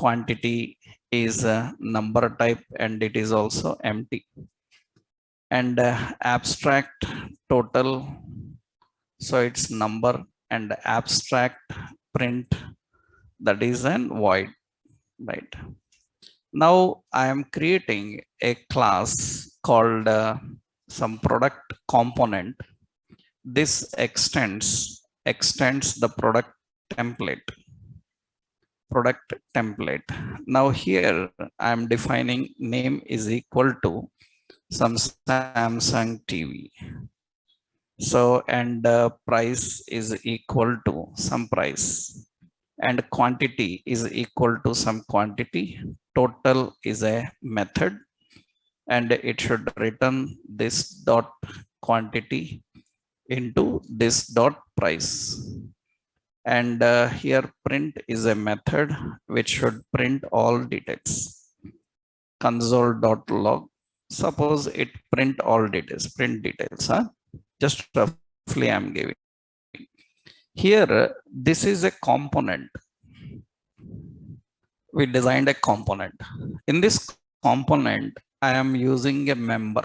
quantity is a number type and it is also empty. And abstract total, so it's number, and abstract print, that is an void, right? Now I am creating a class called some product component. This extends the product template. Now here I am defining name is equal to some Samsung TV. So, and price is equal to some price, and quantity is equal to some quantity. Total is a method, and it should return this dot quantity into this dot price. And here print is a method which should print all details. Console.log, suppose it print all details, just roughly I'm giving. Here, this is a component. We designed a component. In this component, I am using a member.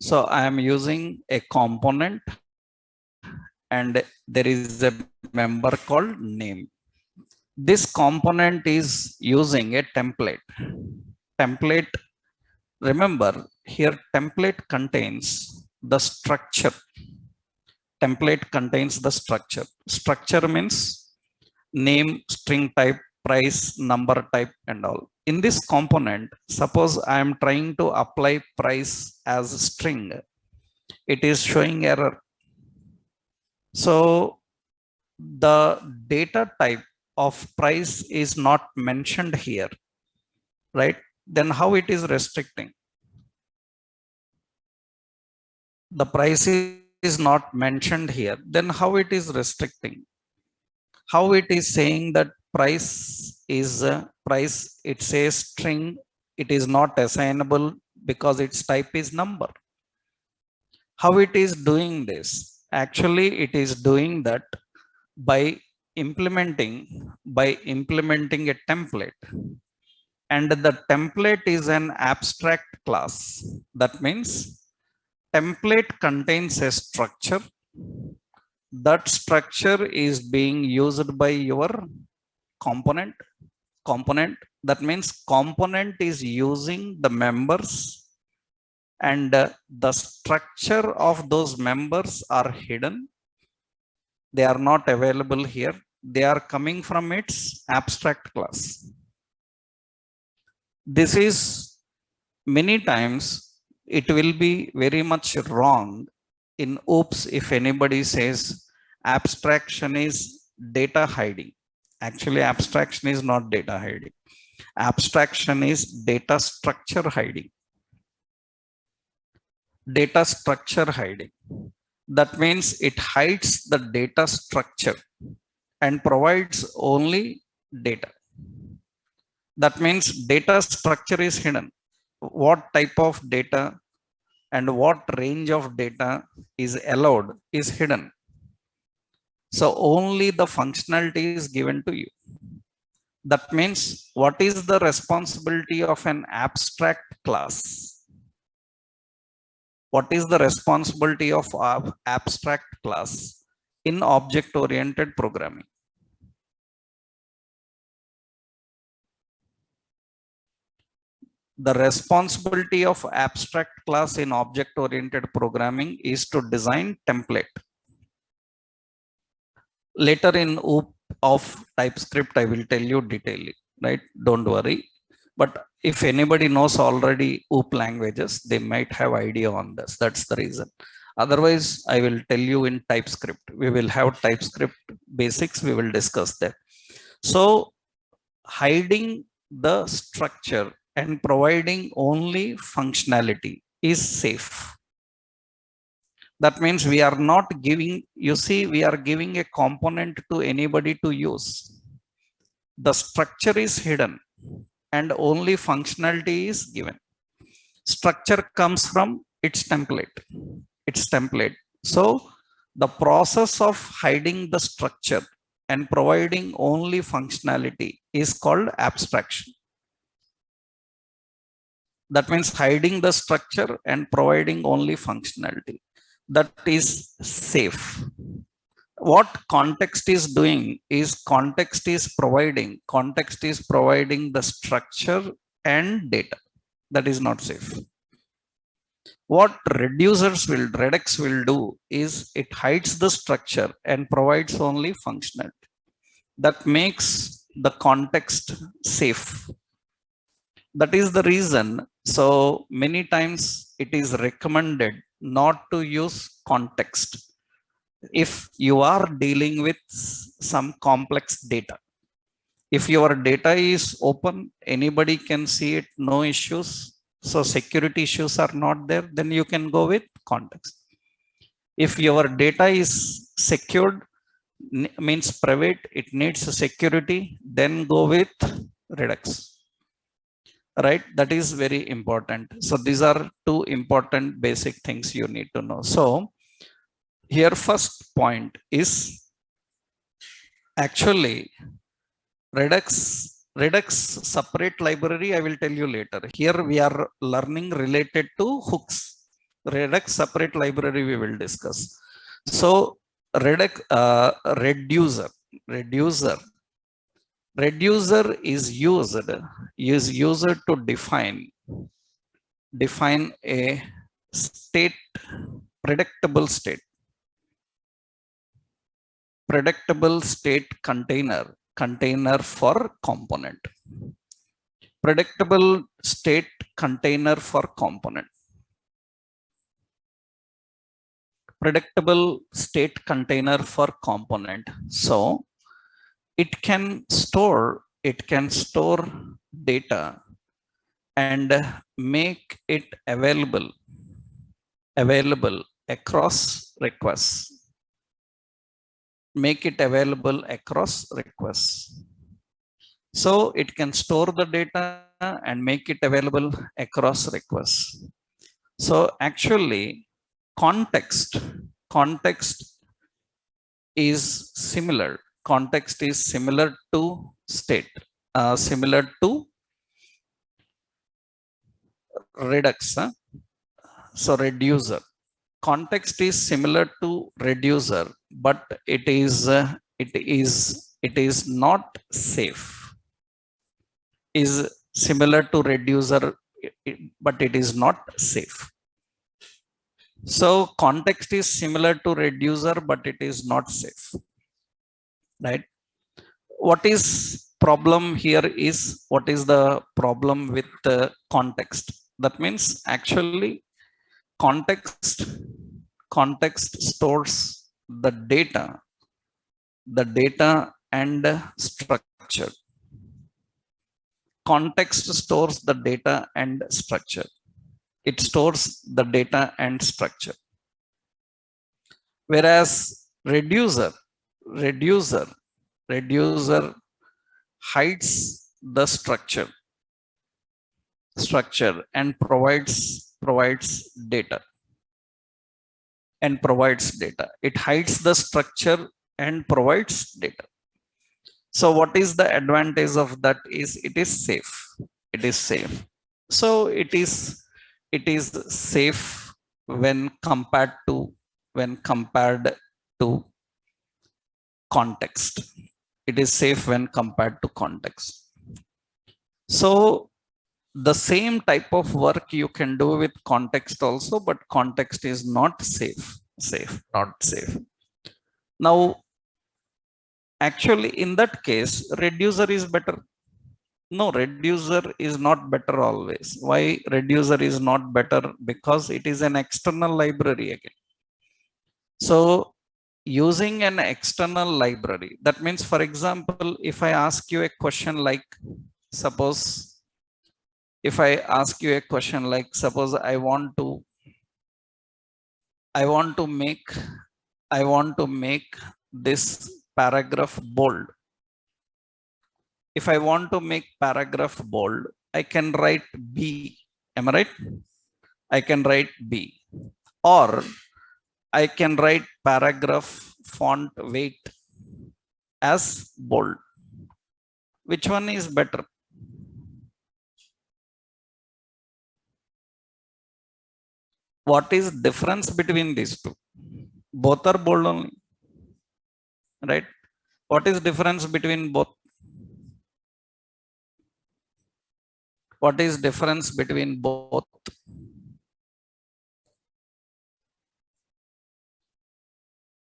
So I am using a component and there is a member called name. This component is using a template. Remember, here template contains the structure. Structure means name, string type, price, number type, and all. In this component, suppose I am trying to apply price as a string. It is showing error. So the data type of price is not mentioned here, right? Then how it is restricting? The price is not mentioned here. Then how it is restricting? How it is saying that price is price, it says string, it is not assignable because its type is number. How it is doing this? Actually, it is doing that by implementing a template. And the template is an abstract class. That means template contains a structure. That structure is being used by your component. That means component is using the members, and the structure of those members are hidden. They are not available here. They are coming from its abstract class. This is many times it will be very much wrong in OOPS if anybody says abstraction is data hiding. Actually, abstraction is not data hiding. Abstraction is data structure hiding. Data structure hiding. That means it hides the data structure and provides only data. That means data structure is hidden. What type of data and what range of data is allowed is hidden. So only the functionality is given to you. That means what is the responsibility of an abstract class? What is the responsibility of our abstract class in object-oriented programming? The responsibility of abstract class in object-oriented programming is to design template. Later in OOP of TypeScript, I will tell you detailing, right? Don't worry. But if anybody knows already OOP languages, they might have idea on this. That's the reason. Otherwise, I will tell you in TypeScript. We will have TypeScript basics. We will discuss that. So hiding the structure and providing only functionality is safe. That means we are not giving, you see, we are giving a component to anybody to use. The structure is hidden and only functionality is given. Structure comes from its template. So the process of hiding the structure and providing only functionality is called abstraction. That means hiding the structure and providing only functionality. That is safe. What context is doing is context is providing the structure and data. That is not safe. What Redux will do is it hides the structure and provides only functionality. That makes the context safe. That is the reason. So many times it is recommended not to use context if you are dealing with some complex data. If your data is open, anybody can see it, no issues. So security issues are not there, then you can go with context. If your data is secured, means private, it needs security, then go with Redux. Right? That is very important. So these are two important basic things you need to know. So here first point is actually Redux separate library, I will tell you later. Here we are learning related to hooks. Redux separate library we will discuss. So Redux reducer is used to define a state, predictable state container for component. Predictable state container for component. Predictable state container for component. So it can store data and make it available across requests. Make it available across requests. So it can store the data and make it available across requests. So actually context is similar. Context is similar to state, similar to Redux. So reducer. Context is similar to reducer, but it is not safe. Is similar to reducer, but it is not safe. So context is similar to reducer, but it is not safe. Right? What is problem here is, what is the problem with the context? That means actually context stores the data and structure. Context stores the data and structure. It stores the data and structure. Whereas reducer hides the structure and provides data. It hides the structure and provides data. So what is the advantage of that? Is it is safe. So it is safe when compared to context. It is safe when compared to context. So the same type of work you can do with context also, but context is not safe. Now, actually, in that case, reducer is better. No, reducer is not better always. Why reducer is not better? Because it is an external library again. So using an external library, that means, for example, if I ask you a question like, suppose I want to make this paragraph bold. If I want to make paragraph bold, I can write B. Am I right? I can write B. Or I can write paragraph font weight as bold. Which one is better? What is difference between these two? Both are bold only, right? What is difference between both? What is difference between both?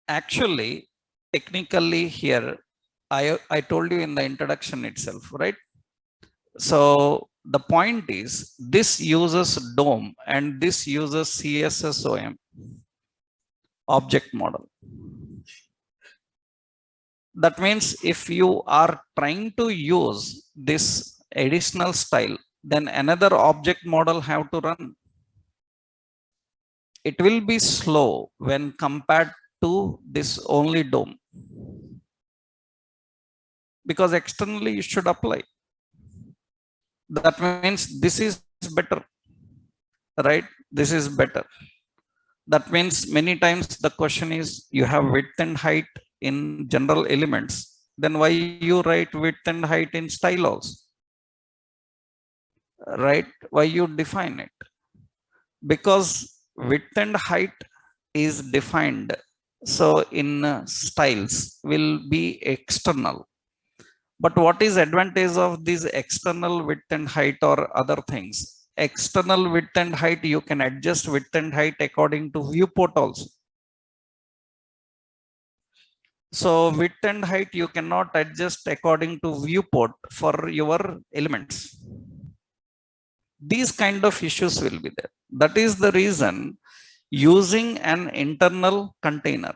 Actually, technically here, I told you in the introduction itself, right? So the point is this uses DOM and this uses CSSOM object model. That means if you are trying to use this additional style, then another object model have to run. It will be slow when compared to this only DOM, because externally you should apply. That means this is better, right? This is better. That means many times the question is you have width and height in general elements. Then why you write width and height in style also? Right? Why you define it? Because width and height is defined. So in styles will be external. But what is advantage of these external width and height or other things? External width and height, you can adjust width and height according to viewport also. So width and height you cannot adjust according to viewport for your elements. These kind of issues will be there. That is the reason using an internal container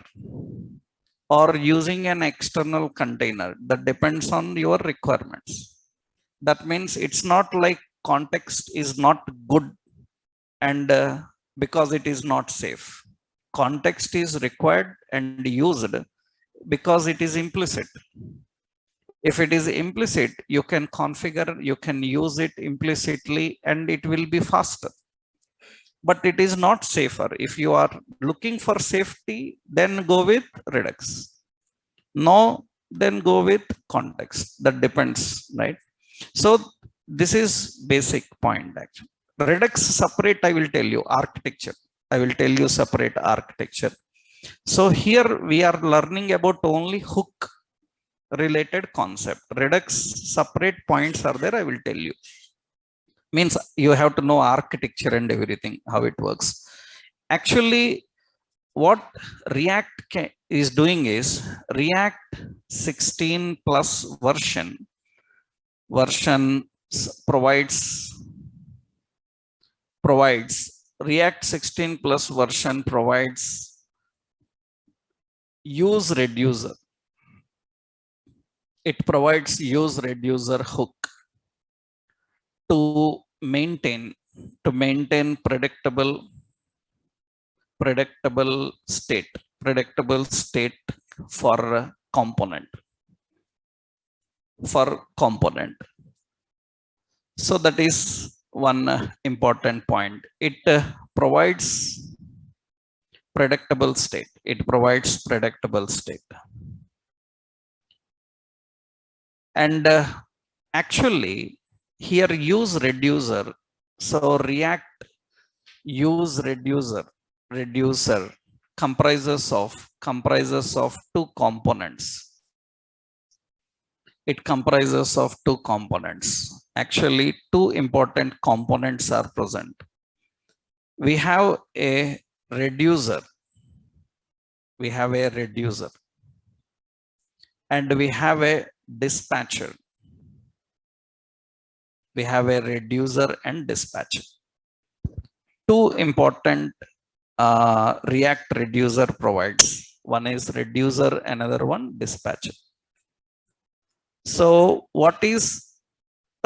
or using an external container, that depends on your requirements. That means it's not like context is not good and because it is not safe. Context is required and used because it is implicit. If it is implicit, you can configure, you can use it implicitly and it will be faster. But it is not safer. If you are looking for safety, then go with Redux. No, then go with context. That depends, right? So this is basic point actually. Redux separate, I will tell you architecture. I will tell you separate architecture. So here we are learning about only hook related concept. Redux separate points are there, I will tell you. Means you have to know architecture and everything, how it works. Actually, what React is doing is React 16 plus version provides React 16 plus version provides use reducer. It provides use reducer hook to maintain predictable state for component. So that is one important point. It provides predictable state. And actually here use reducer. So React use reducer comprises of two components. It comprises of two components. Actually, two important components are present. We have a reducer. And we have a dispatcher. We have a reducer and dispatcher. Two important React reducer provides. One is reducer, another one dispatcher. So what is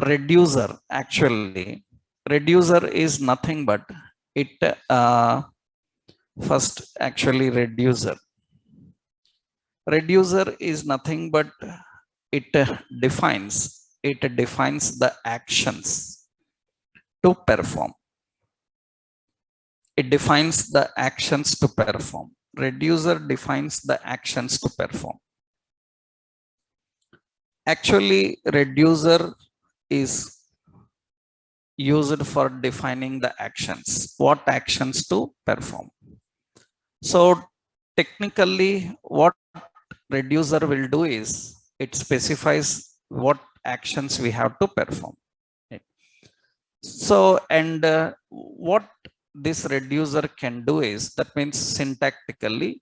reducer? Actually, reducer is nothing but it first actually reducer is nothing but it defines the actions to perform. Reducer defines the actions to perform. Actually, reducer is used for defining the actions, what actions to perform. So technically what reducer will do is it specifies what actions we have to perform. Right? So and what this reducer can do is, that means syntactically,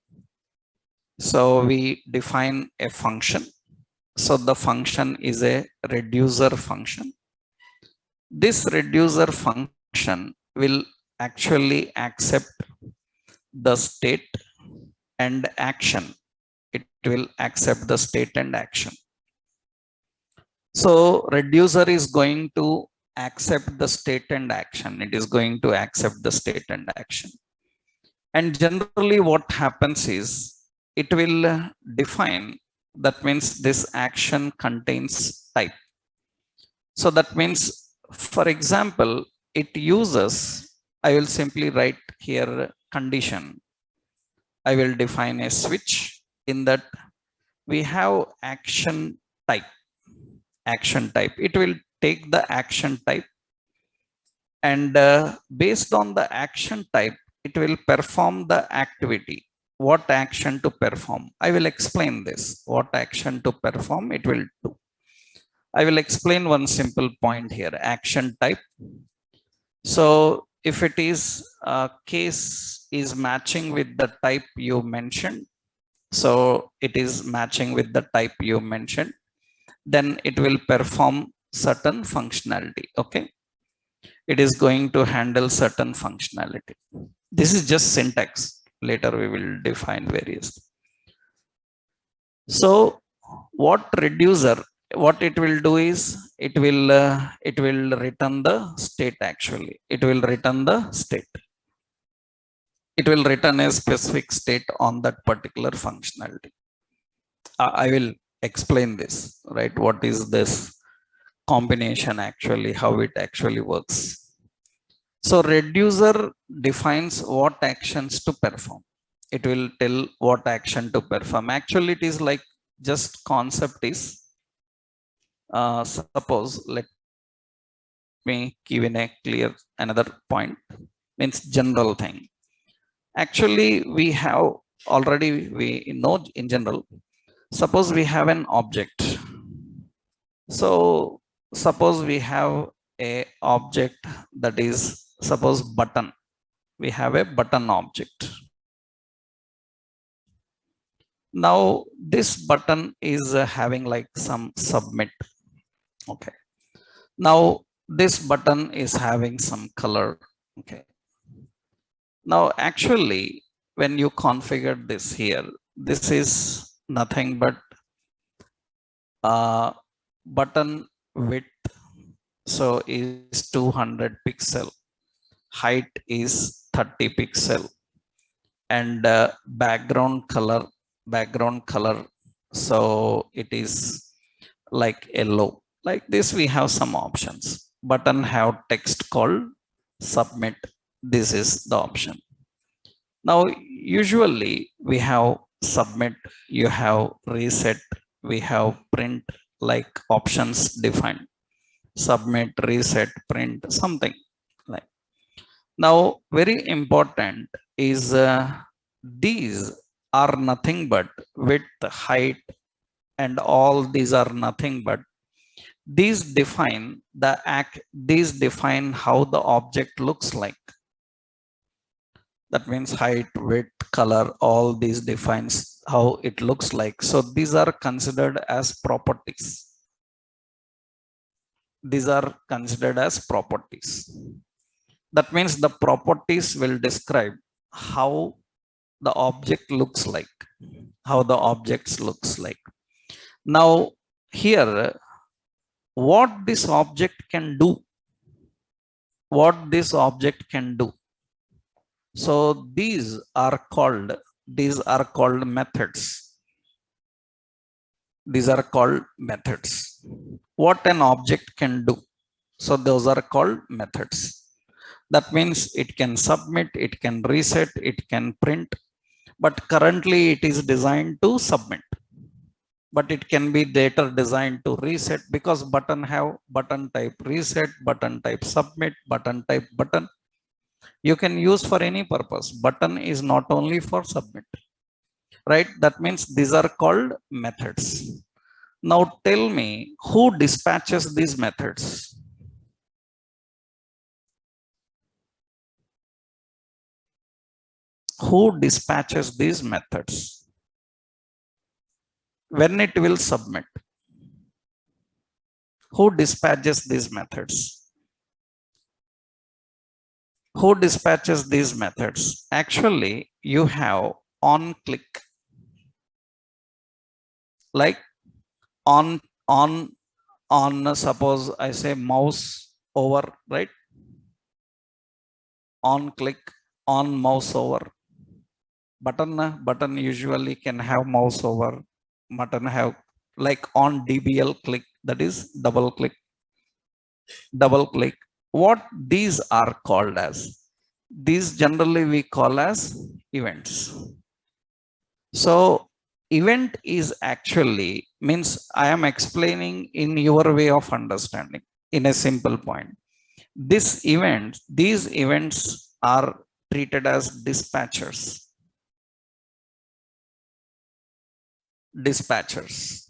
so we define a function. So the function is a reducer function. This reducer function will actually accept the state and action. It will accept the state and action. So reducer is going to accept the state and action. It is going to accept the state and action. And generally what happens is it will define, that means this action contains type. So that means, for example, it uses, I will simply write here condition. I will define a switch. In that we have action type. Action type. It will take the action type, and based on the action type, it will perform the activity. What action to perform? I will explain this. What action to perform it will do. I will explain one simple point here. Action type. So if it is case is matching with the type you mentioned, so it is matching with the type you mentioned, then it will perform certain functionality. Okay, it is going to handle certain functionality. This is just syntax. Later we will define various. So what reducer, what it will do is it will return the state. Actually it will return the state. It will return a specific state on that particular functionality. I will explain this, right? What is this combination actually, how it actually works. So reducer defines what actions to perform. It will tell what action to perform. Actually it is like, just concept is, suppose, let me give in a clear another point, means general thing. Actually we have already, we know in general, suppose we have an object. So suppose we have a object, that is, suppose button. We have a button object. Now this button is having like some submit. Okay, now this button is having some color. Okay, now actually when you configure this here, this is nothing but button width, so is 200 pixel, height is 30 pixel, and background color, so it is like yellow. Like this we have some options. Button have text called submit. This is the option. Now usually we have submit, you have reset, we have print, like options defined. Submit, reset, print, something like. Now very important is these are nothing but width, height, and all these are nothing but, these define the act, these define how the object looks like. That means height, width, color, all these defines how it looks like. So these are considered as properties. These are considered as properties. That means the properties will describe how the object looks like, how the objects looks like. Now here, what this object can do, what this object can do. So these are called methods. These are called methods. What an object can do, so those are called methods. That means it can submit, it can reset, it can print, but currently it is designed to submit. but it can be later designed to reset because button have button type reset, button type submit, button type button. You can use for any purpose. Button is not only for submit, right? That means these are called methods. Now tell me who dispatches these methods? Who dispatches these methods? When it will submit? Who dispatches these methods? Who dispatches these methods? Actually, you have on click, like on on on suppose I say mouse over, right? On click, on mouse over. Button usually can have mouse over. Button have like on DBL click, that is double click, double click. What these are called as? These generally we call as events. So event is actually means I am explaining in your way of understanding in a simple point. These events are treated as dispatchers. Dispatchers.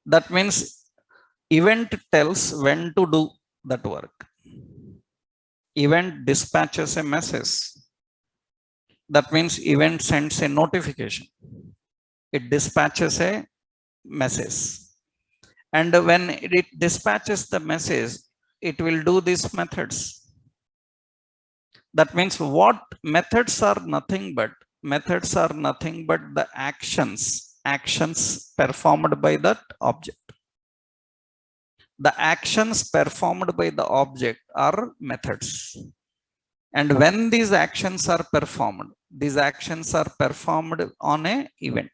That means event tells when to do that work. Event dispatches a message. That means event sends a notification. It dispatches a message. And when it dispatches the message, it will do these methods. That means what methods are nothing but the actions performed by that object. The actions performed by the object are methods. And when these actions are performed on a event.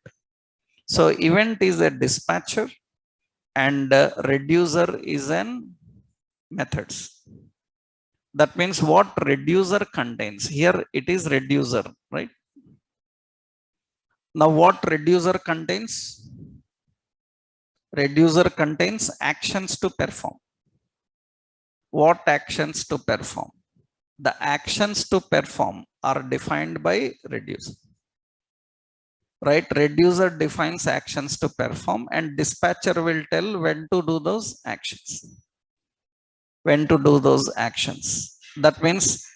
So event is a dispatcher and reducer is an methods. That means what reducer contains. Here it is reducer, right? Now what reducer contains? Reducer contains actions to perform. What actions to perform? The actions to perform are defined by reducer. Right? Reducer defines actions to perform and dispatcher will tell when to do those actions. When to do those actions. That means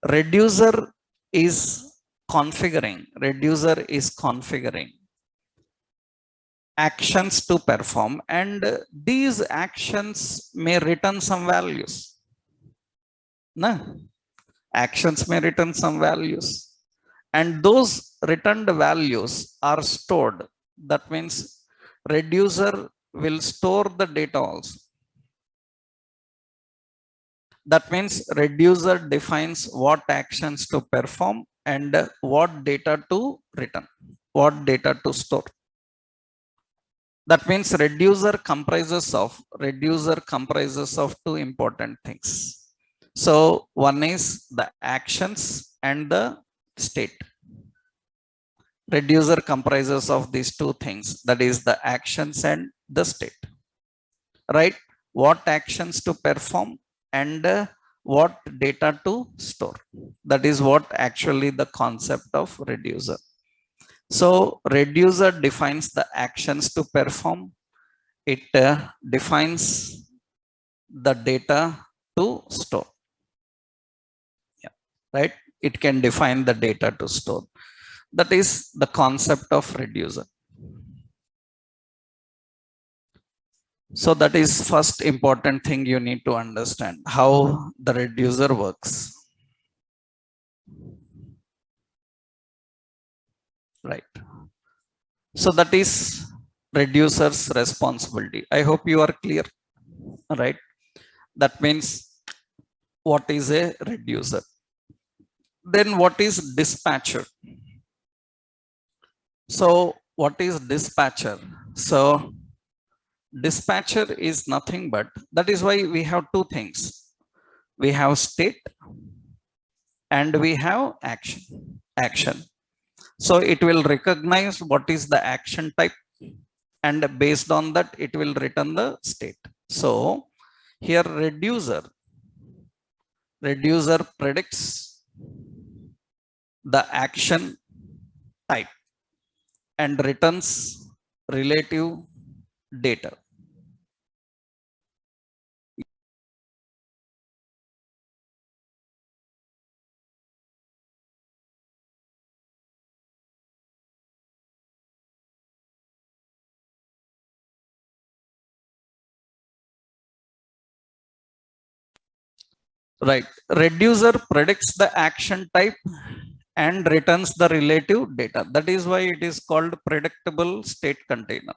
reducer is configuring actions to perform, and these actions may return some values. No? Actions may return some values. And those returned values are stored. That means reducer will store the data also. That means reducer defines what actions to perform and what data to return, what data to store. That means reducer comprises of two important things. So one is the actions and the state. Reducer comprises of these two things, that is the actions and the state. Right? What actions to perform and what data to store. That is what actually the concept of reducer. So reducer defines the actions to perform. It defines the data to store. Yeah. Right? It can define the data to store. That is the concept of reducer. So that is first important thing you need to understand, how the reducer works. Right. So that is reducer's responsibility. I hope you are clear. Right. That means what is a reducer? Then what is dispatcher? So what is dispatcher? So dispatcher is nothing but, that is why we have two things. We have state and we have action. So it will recognize what is the action type and based on that it will return the state. So here reducer predicts the action type and returns relative data. Right. Reducer predicts the action type and returns the relative data. That is why it is called predictable state container.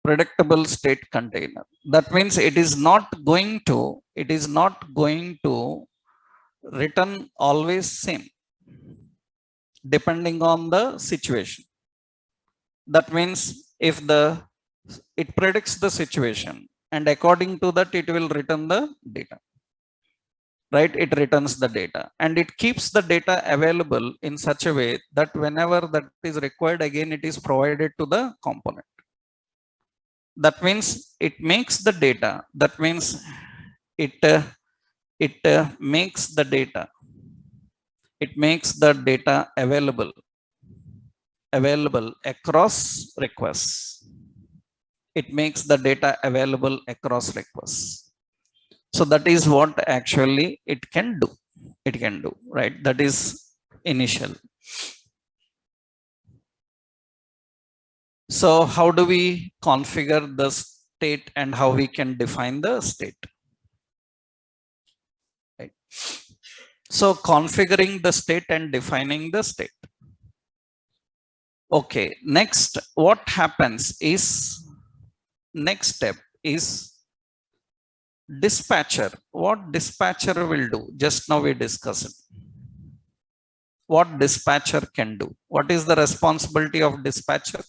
Predictable state container. That means it is not going to return always same depending on the situation. That means if it predicts the situation and according to that it will return the data. Right, it returns the data and it keeps the data available in such a way that whenever that is required again it is provided to the component. That means it makes the data, that means it makes the data, it makes the data available across requests. It makes the data available across requests. So that is what actually it can do. It can do, right? That is initial. So how do we configure the state and how we can define the state? Right. So configuring the state and defining the state. Okay, next what happens is, next step is dispatcher. What dispatcher will do? Just now we discussed it. What dispatcher can do? What is the responsibility of dispatcher?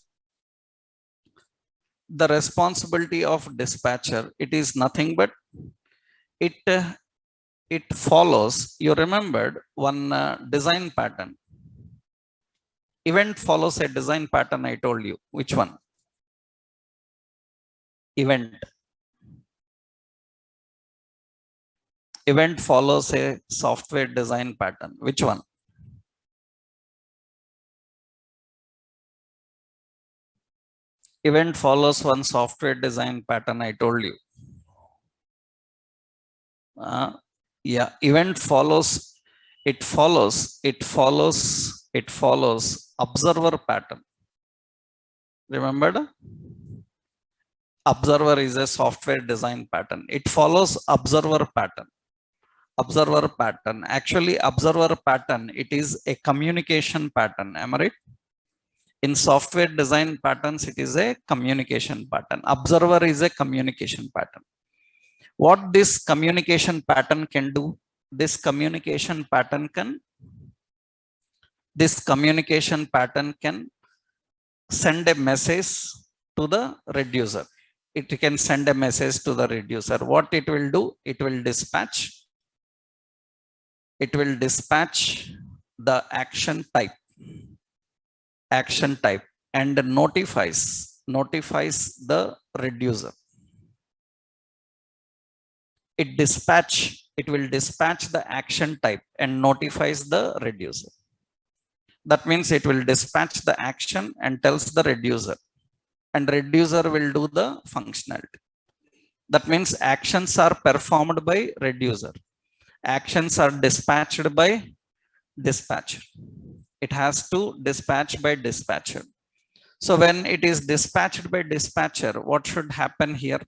The responsibility of dispatcher, it is nothing but it follows, you remembered one design pattern. Event follows a design pattern, I told you. Which one? Event follows a software design pattern. Which one? Event follows one software design pattern, I told you. Yeah, event follows, it follows observer pattern. Remembered? Observer is a software design pattern. It follows observer pattern. Observer pattern. Actually, observer pattern, it is a communication pattern. Am I right? In software design patterns, it is a communication pattern. Observer is a communication pattern. What this communication pattern can do? This communication pattern can send a message to the reducer. It can send a message to the reducer. What it will do? It will dispatch the action type and notifies the reducer. It will dispatch the action type and notifies the reducer. That means it will dispatch the action and tells the reducer, and reducer will do the functionality. That means actions are performed by reducer. Actions are dispatched by dispatcher. It has to dispatch by dispatcher. So when it is dispatched by dispatcher, what should happen here?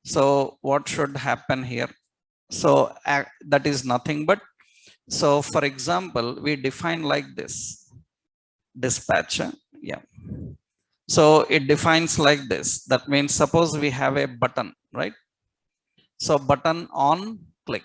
So what should happen here? So that is nothing but, so for example, we define like this, dispatcher. Yeah. So it defines like this. That means suppose we have a button, right? So button on click.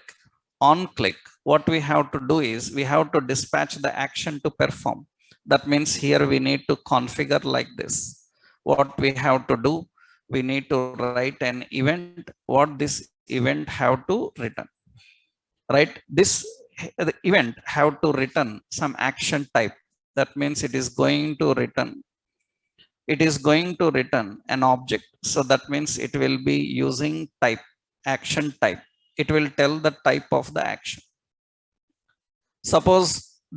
What we have to do is we have to dispatch the action to perform. That means here we need to configure like this. What we have to do, we need to write an event. What this event have to return, right? This the event have to return some action type. That means it is going to return it is going to return an object. So that means it will be using type, action type. It will tell the type of the action. Suppose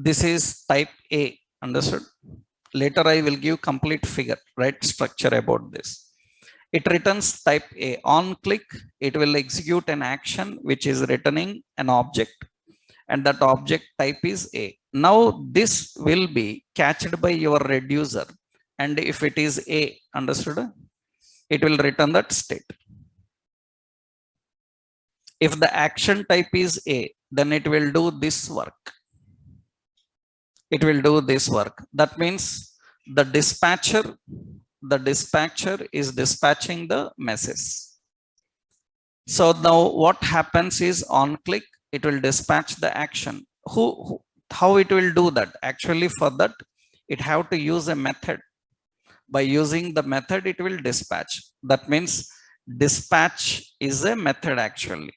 this is type A, understood? Later I will give complete figure, right, structure about this. It returns type A. On click, it will execute an action which is returning an object, and that object type is A. Now this will be catched by your reducer, and if it is A, understood, it will return that state. If the action type is A, then it will do this work. It will do this work. That means the dispatcher is dispatching the message. So now what happens is, on click, it will dispatch the action. How it will do that? Actually, for that, it have to use a method. By using the method, it will dispatch. That means dispatch is a method actually.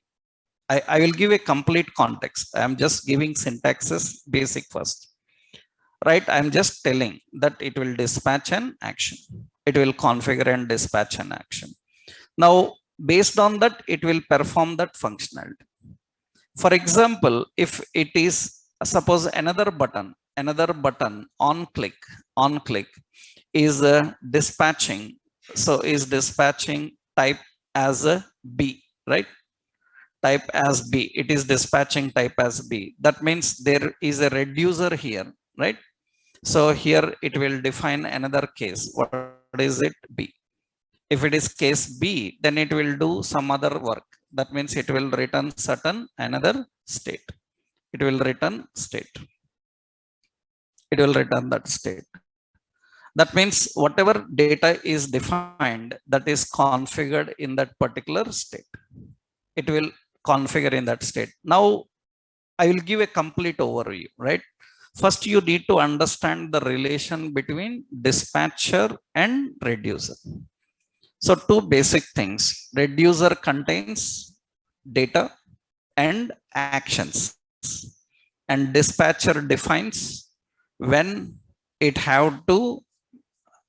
I will give a complete context. I am just giving syntaxes basic first. Right? I am just telling that it will dispatch an action. It will configure and dispatch an action. Now, based on that, it will perform that functionality. For example, if it is, suppose another button on click is dispatching. So is dispatching type as a B, right? Type as B. It is dispatching type as B. That means there is a reducer here, right? So here it will define another case. What is it? B. If it is case B, then it will do some other work. That means it will return certain another state. It will return state. It will return that state. That means whatever data is defined, that is configured in that particular state. It will configure in that state. Now, I will give a complete overview, right? First, you need to understand the relation between dispatcher and reducer. So, two basic things. Reducer contains data and actions, and dispatcher defines when it have to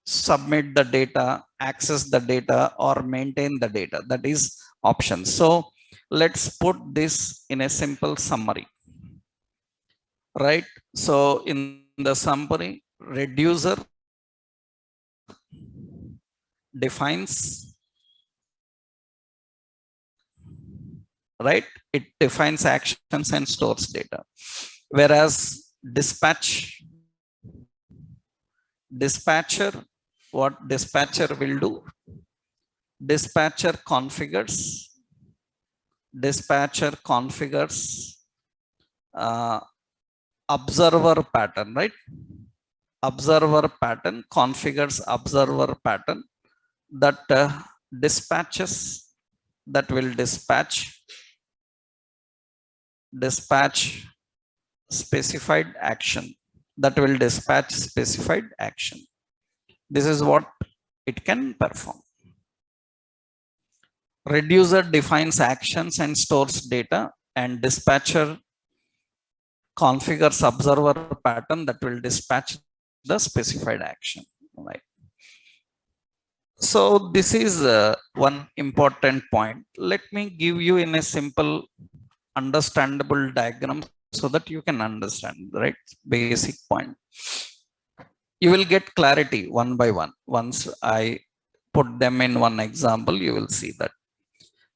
submit the data, access the data, or maintain the data. That is options. So let's put this in a simple summary, right? So in the summary, reducer defines, right? It defines actions and stores data, whereas dispatcher, what dispatcher will do? Dispatcher configures observer pattern, right? Observer pattern configures observer pattern that dispatches, that will dispatch specified action, that will dispatch specified action. This is what it can perform. Reducer defines actions and stores data, and dispatcher configures observer pattern that will dispatch the specified action, right? So this is one important point. Let me give you in a simple understandable diagram so that you can understand, right? Basic point. You will get clarity one by one. Once I put them in one example, you will see that.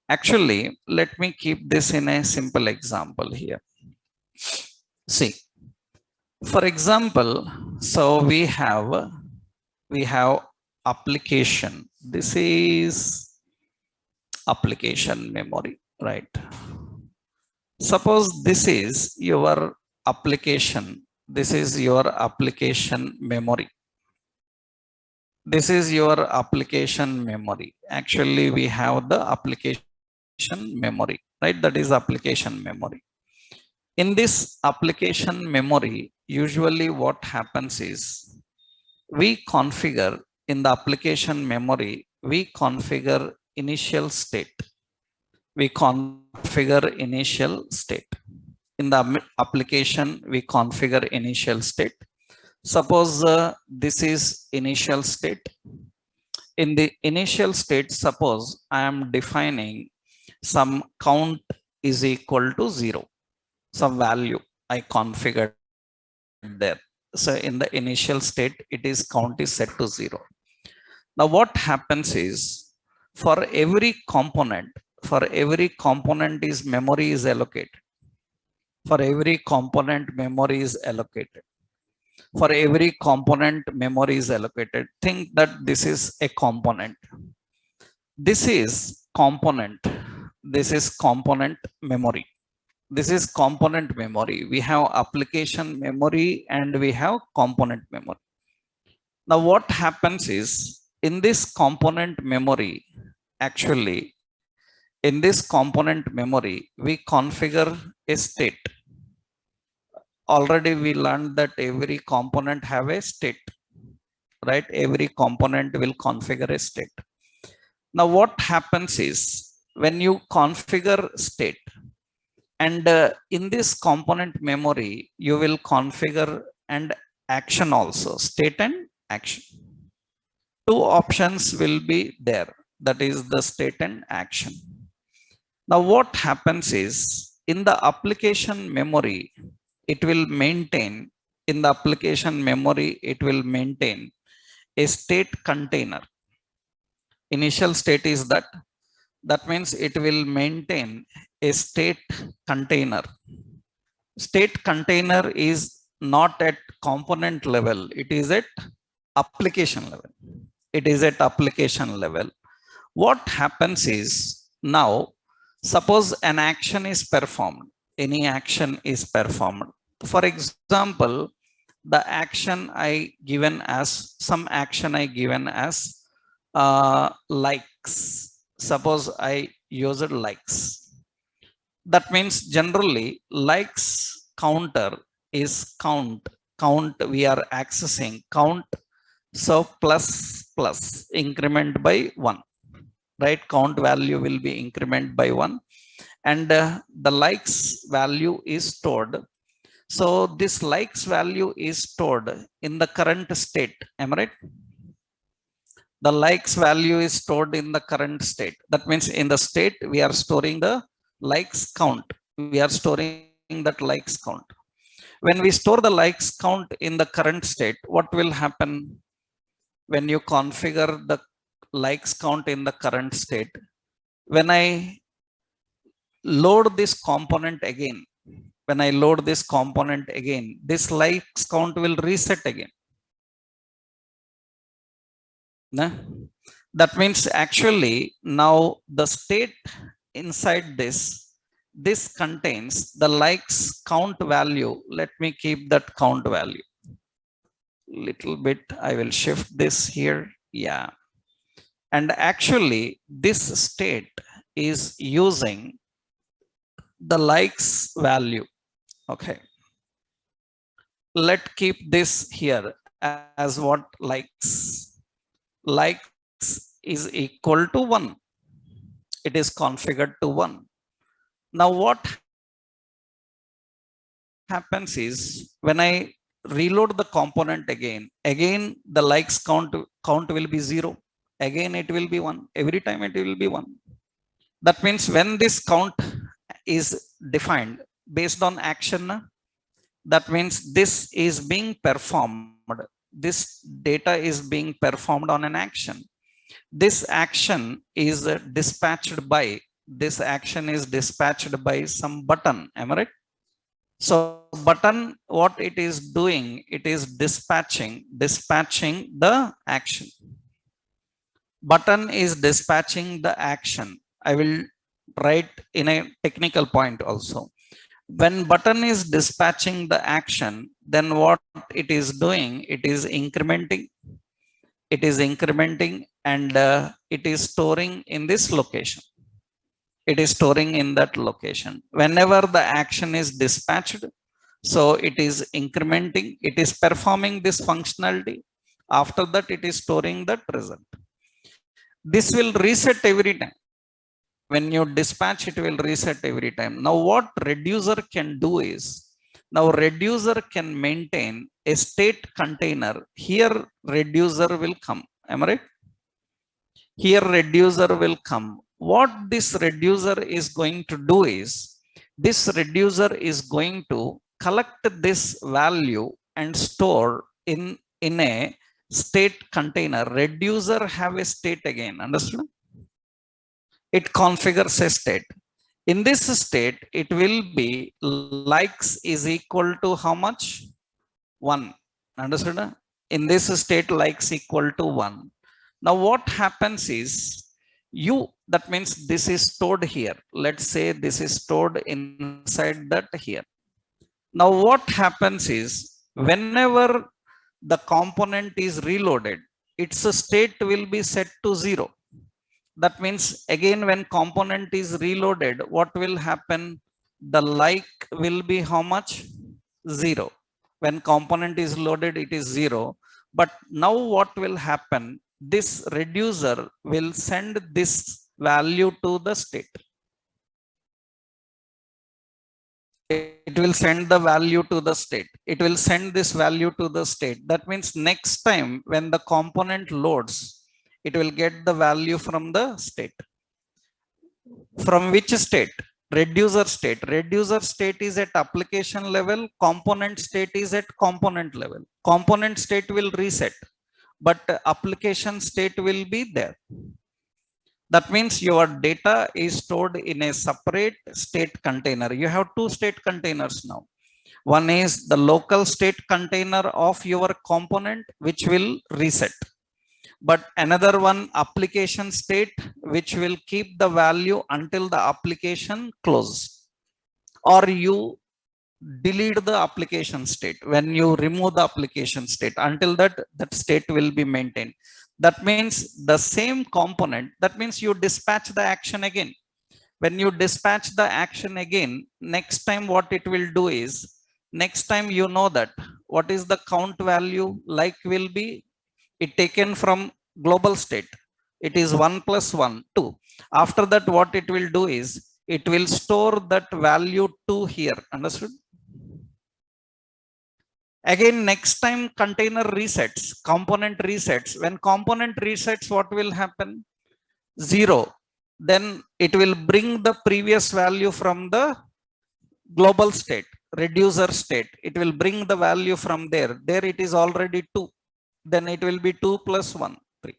Actually, let me keep this in a simple example here. See, for example, so we have application. This is application memory, right? Suppose this is your application. This is your application memory. This is your application memory. Actually, we have the application memory, right? That is application memory. In this application memory, usually what happens is we configure in the application memory, we configure initial state. We configure initial state. In the application, we configure initial state. Suppose this is initial state. in the initial state, suppose I am defining some count is equal to 0, some value I configured there. So in the initial state, it is count is set to 0. Now what happens is, for every component is memory is allocated. For every component memory is allocated. For every component memory is allocated. Think that this is a component. This is component. This is component memory. This is component memory. We have application memory and we have component memory. Now what happens is, in this component memory, actually in this component memory, we configure a state. Already we learned that every component have a state, right? Every component will configure a state. Now what happens is, when you configure state, and in this component memory, you will configure and action also, state and action. Two options will be there, that is the state and action. Now what happens is, in the application memory, it will maintain, in the application memory, it will maintain a state container. Initial state is that, that means it will maintain a state container. State container is not at component level, it is at application level. It is at application level. What happens is, now suppose an action is performed, any action is performed. For example, the action I given as, some action I given as likes. Suppose I used likes. That means generally likes counter is count we are accessing count. So plus increment by 1, right? Count value will be increment by 1, and the likes value is stored. So this likes value is stored in the current state. Am I right? The likes value is stored in the current state. That means in the state we are storing the likes count. We are storing that likes count. When we store the likes count in the current state, what will happen? When you configure the likes count in the current state, when I load this component again, this likes count will reset again. Nah? That means actually now the state inside this contains the likes count value. Let me keep that count value. Little bit, I will shift this here. Yeah. And actually this state is using the likes value. Okay. Let keep this here as what likes. Likes is equal to 1. It is configured to 1. Now what happens is, when I reload the component again the likes count will be 0. Again it will be 1. Every time it will be 1. That means when this count is defined based on action, that means this is being performed. This data is being performed on an action. This action is dispatched by some button. Am I right? So button, what it is doing, it is dispatching the action. Button is dispatching the action. I will write in a technical point also. When button is dispatching the action, then what it is doing, it is incrementing and it is storing in this location. It is storing in that location. Whenever the action is dispatched, so it is incrementing, it is performing this functionality. After that, it is storing that result. This will reset every time. When you dispatch, it will reset every time. Now what reducer can do is, now reducer can maintain a state container. Here reducer will come. Am I right? Here reducer will come. What this reducer is going to do is, this reducer is going to collect this value and store in a state container. Reducer have a state again, understood? It configures a state. In this state, it will be likes is equal to how much? 1. Understood? In this state, likes equal to 1. Now what happens is, you, that means this is stored here. Let's say this is stored inside that here. Now what happens is, whenever the component is reloaded, its state will be set to 0. That means again when component is reloaded, what will happen? The like will be how much? 0. When component is loaded, it is 0. But now what will happen? This reducer will send this value to the state. It will send the value to the state. It will send this value to the state. That means next time when the component loads, it will get the value from the state. From which state? Reducer state. Reducer state is at application level. Component state is at component level. Component state will reset, but application state will be there. That means your data is stored in a separate state container. You have two state containers now. One is the local state container of your component, which will reset. But another one, application state, which will keep the value until the application closes. Or you delete the application state when you remove the application state. Until that state will be maintained. That means the same component, that means you dispatch the action again. When you dispatch the action again, next time what it will do is, next time you know that what is the count value, like will be it taken from global state. It is 1 plus 1, 2. After that, what it will do is, it will store that value 2 here. Understood? Again, next time container resets, component resets. When component resets, what will happen? 0. Then it will bring the previous value from the global state, reducer state. It will bring the value from there. There it is already 2. Then it will be 2 plus 1, 3.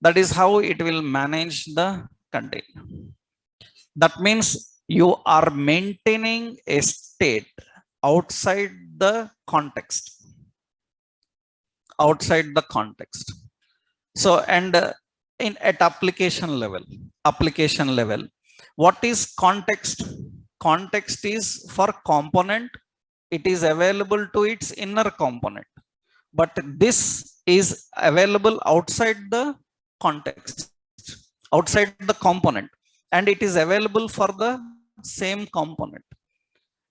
That is how it will manage the container. That means you are maintaining a state outside the context. Outside the context. So, and at application level, what is context? Context is for component. It is available to its inner component. But this is available outside the context, outside the component, and it is available for the same component.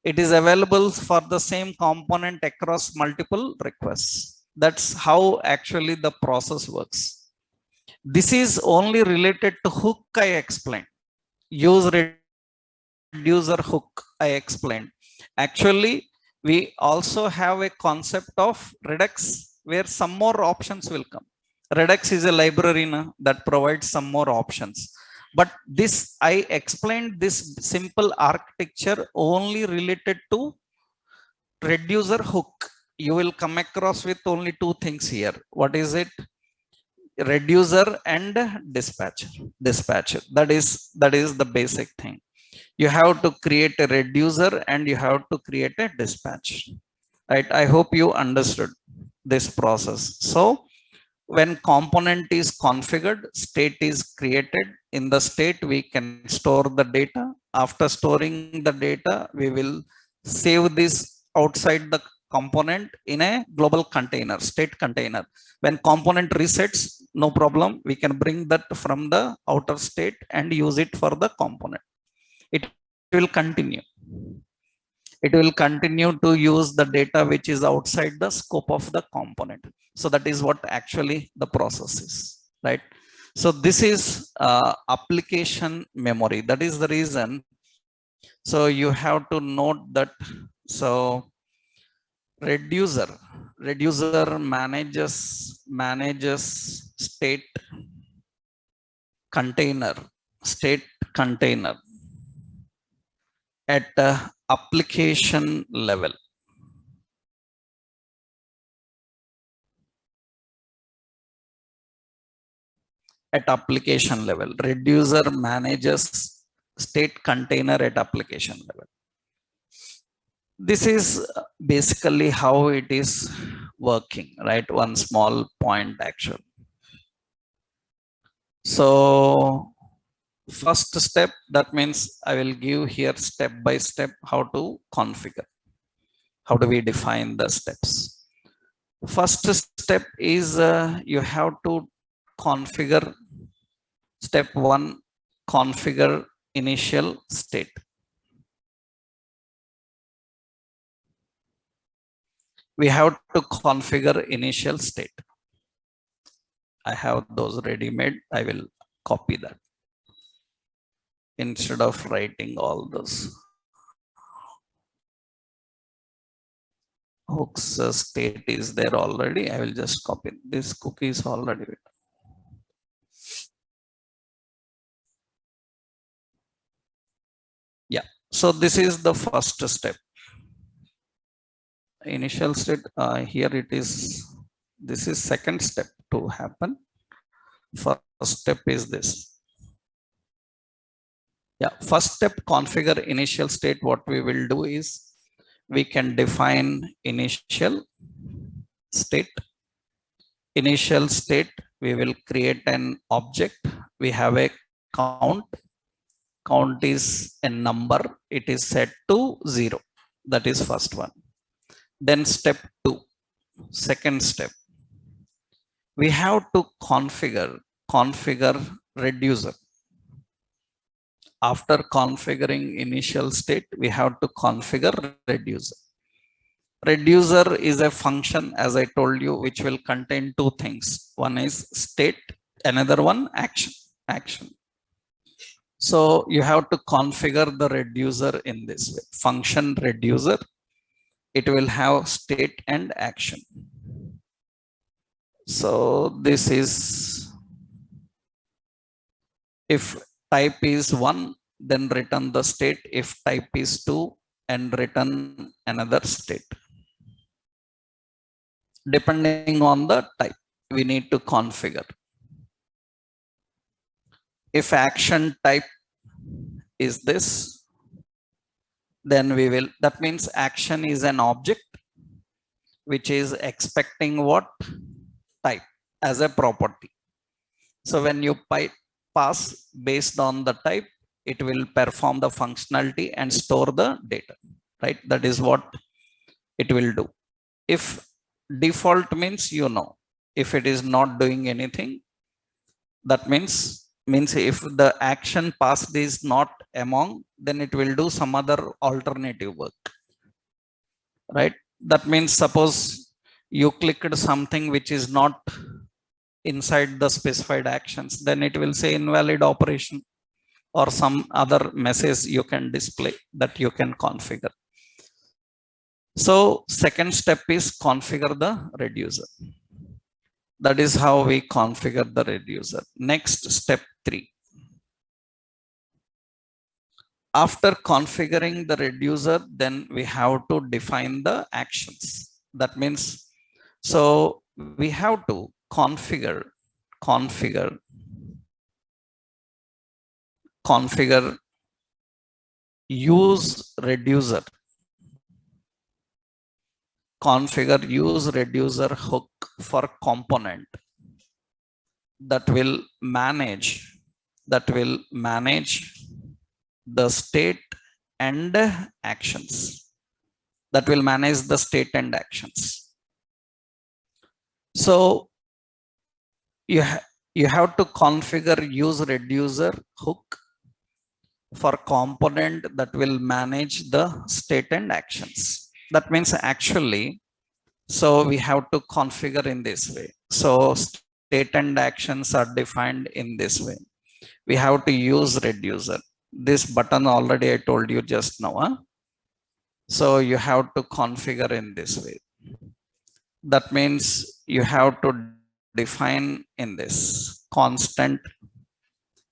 It is available for the same component across multiple requests. That's how actually the process works. This is only related to hook I explained. Use reducer hook I explained. Actually, we also have a concept of Redux where some more options will come. Redux is a library that provides some more options. But this, I explained this simple architecture only related to reducer hook. You will come across with only two things here. What is it? Reducer and dispatcher. That is the basic thing. You have to create a reducer and you have to create a dispatch. Right? I hope you understood this process. So when component is configured, state is created. In the state, we can store the data. After storing the data, we will save this outside the component in a global container, state container. When component resets, no problem. We can bring that from the outer state and use it for the component. It will continue. It will continue to use the data which is outside the scope of the component. So that is what actually the process is, right? So this is application memory. That is the reason. So you have to note that. So reducer manages state container, state container at application level. At application level, reducer manages state container at application level. This is basically how it is working, right? One small point actually. So first step, that means I will give here step by step how to configure. How do we define the steps? First step is you have to configure. Step one, configure initial state. We have to configure initial state. I have those ready made. I will copy that instead of writing all those. Hooks state is there already. I will just copy this cookie is already written. Yeah, so this is the first step. Initial state, here it is. This is second step to happen. First step is this. Yeah, first step, configure initial state. What we will do is we can define initial state. Initial state, we will create an object. We have a count. Count is a number. It is set to 0. That is first one. Then step 2, second step, we have to configure reducer. After configuring initial state, we have to configure reducer. Reducer is a function, as I told you, which will contain two things. One is state, another one action. So you have to configure the reducer in this way. Function reducer, it will have state and action. So this is, if type is 1, then return the state. If type is 2, and return another state. Depending on the type, we need to configure. If action type is this, then we will, that means action is an object which is expecting what type as a property. So when you pass based on the type, it will perform the functionality and store the data, right? That is what it will do. If default means, if it is not doing anything, that means if the action passed is not among, then it will do some other alternative work, right? That means suppose you clicked something which is not inside the specified actions, then it will say invalid operation or some other message you can display that you can configure. So second step is configure the reducer. That is how we configure the reducer. Next, step 3. After configuring the reducer, then we have to define the actions. That means, so we have to configure use reducer. Configure use reducer hook for component that will manage the state and actions. That will manage the state and actions. So you have to configure use reducer hook for component that will manage the state and actions. That means actually, so we have to configure in this way. So state and actions are defined in this way. We have to use reducer. This button already I told you just now. So you have to configure in this way. That means you have to define in this constant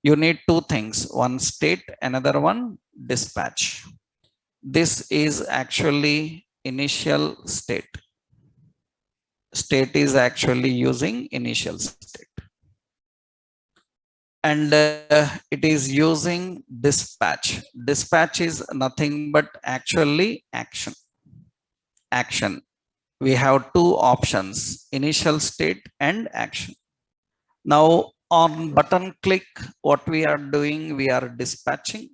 You need two things, one state, another one dispatch. This is actually initial state. State is actually using initial state, and it is using dispatch. Dispatch is nothing but actually action. We have two options, initial state and action. Now on button click, what we are doing, we are dispatching.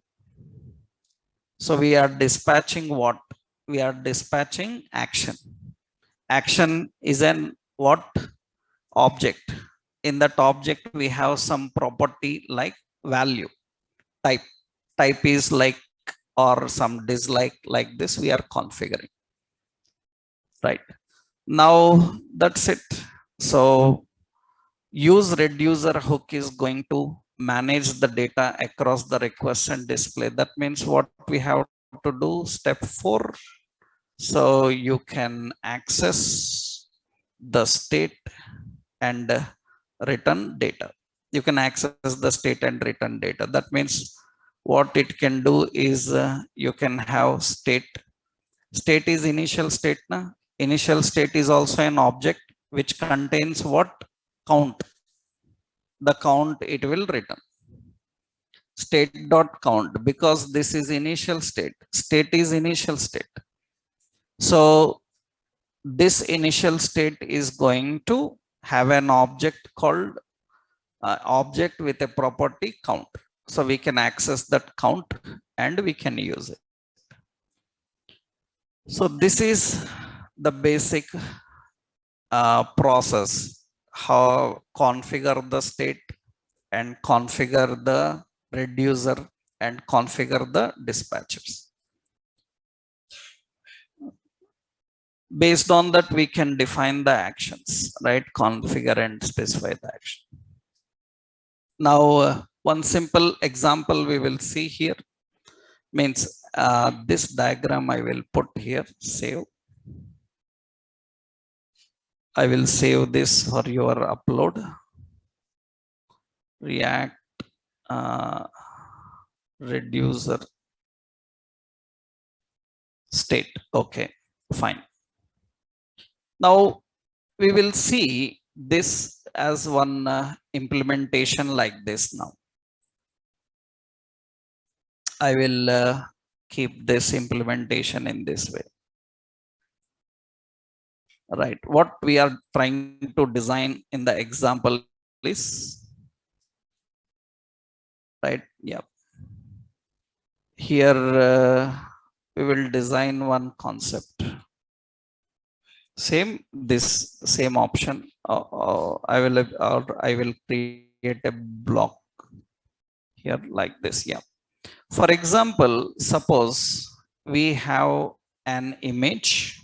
So we are dispatching what? We are dispatching action. Action is an what? Object. In that object we have some property like value, type. Type is like or some dislike, like this we are configuring, right? Now that's it. So use reducer hook is going to manage the data across the request and display. That means what we have to do, step 4. So you can access the state and return data. You can access the state and return data. That means what it can do is you can have state. State is initial state. Na? Initial state is also an object which contains what? Count. The count it will return. State dot count, because this is initial state. State is initial state. So this initial state is going to have an object called object with a property count. So we can access that count and we can use it. So this is the basic process, how configure the state and configure the reducer and configure the dispatchers. Based on that, we can define the actions, right? Configure and specify the action. Now, one simple example we will see here means this diagram I will put here, save. I will save this for your upload. React reducer state. Okay, fine. Now we will see this as one implementation like this. Now I will keep this implementation in this way. Right, what we are trying to design in the example is, right, yeah, here we will design one concept. Same, this same option. I will create a block here like this. Yeah. For example, suppose we have an image.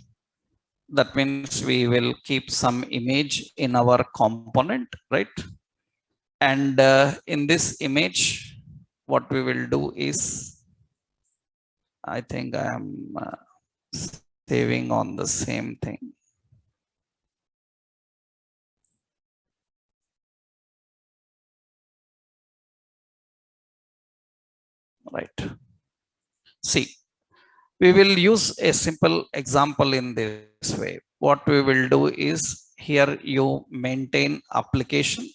That means we will keep some image in our component, right? And in this image, what we will do is, I think I am saving on the same thing. Right. See, we will use a simple example in this way. What we will do is, here you maintain application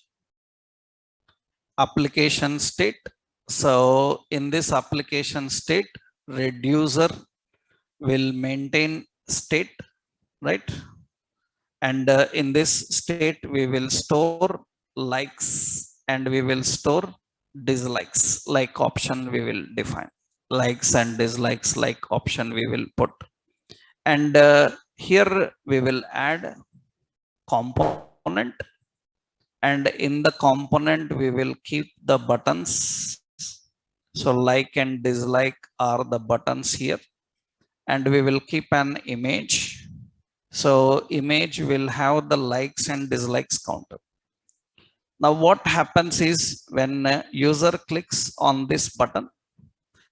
state. So in this application state, reducer will maintain state, right? And in this state we will store likes and we will store dislikes, like option we will define. Likes and dislikes like option we will put. And here we will add component, and in the component we will keep the buttons. So like and dislike are the buttons here, and we will keep an image. So image will have the likes and dislikes counter. Now what happens is, when user clicks on this button,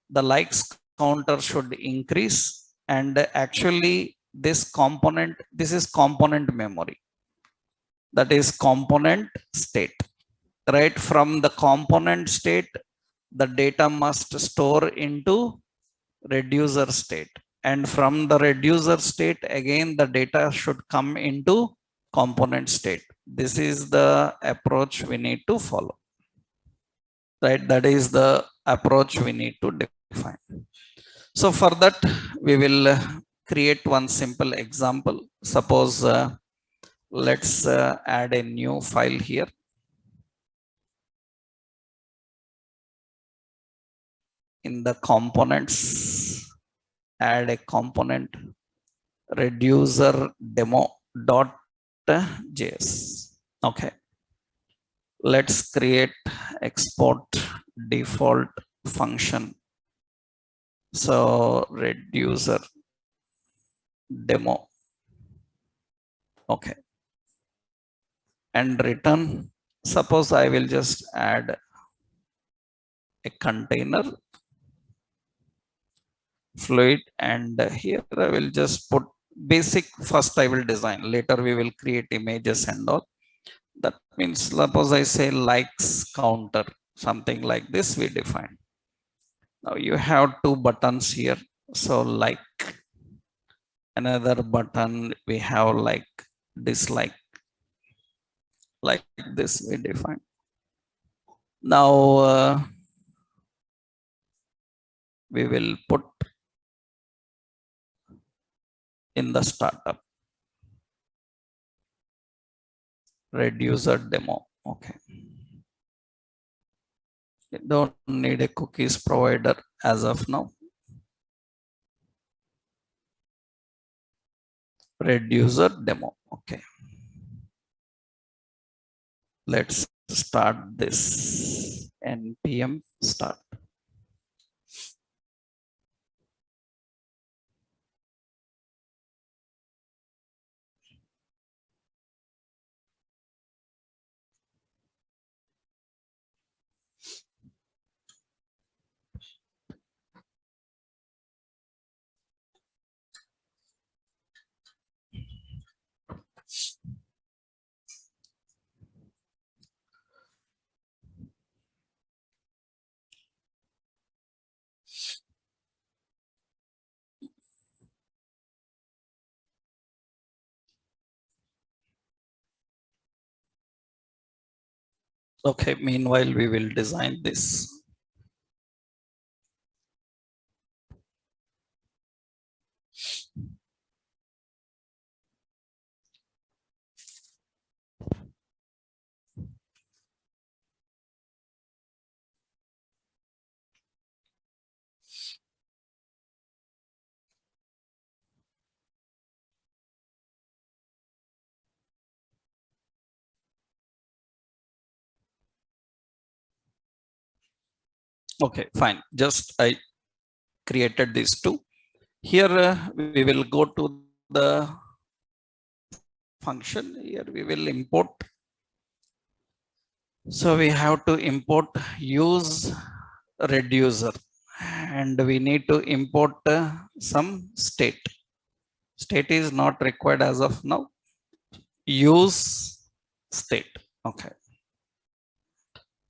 the likes counter should increase, and actually this component, this is component memory, that is component state. right? From the component state, the data must store into reducer state. And from the reducer state, again, the data should come into component state. This is the approach we need to follow, right? That is the approach we need to define. So for that, we will create one simple example. Suppose let's add a new file here. In the components, add a component reducer demo dot js. Okay, let's create export default function. So reducer demo. Okay, and return. Suppose I will just add a container fluid, and here I will just put basic. First I will design, later we will create images and all. That means suppose I say likes counter, something like this we define. Now you have two buttons here. So like, another button we have like dislike, like this we define. Now we will put in the startup reducer demo. Okay, you don't need a cookies provider as of now. Reducer demo. Okay, let's start this. Npm start. Okay, meanwhile we will design this. Okay, fine. Just I created these two. Here we will go to the function. Here we will import. So we have to import use reducer, and we need to import some state. State is not required as of now. Use state. Okay.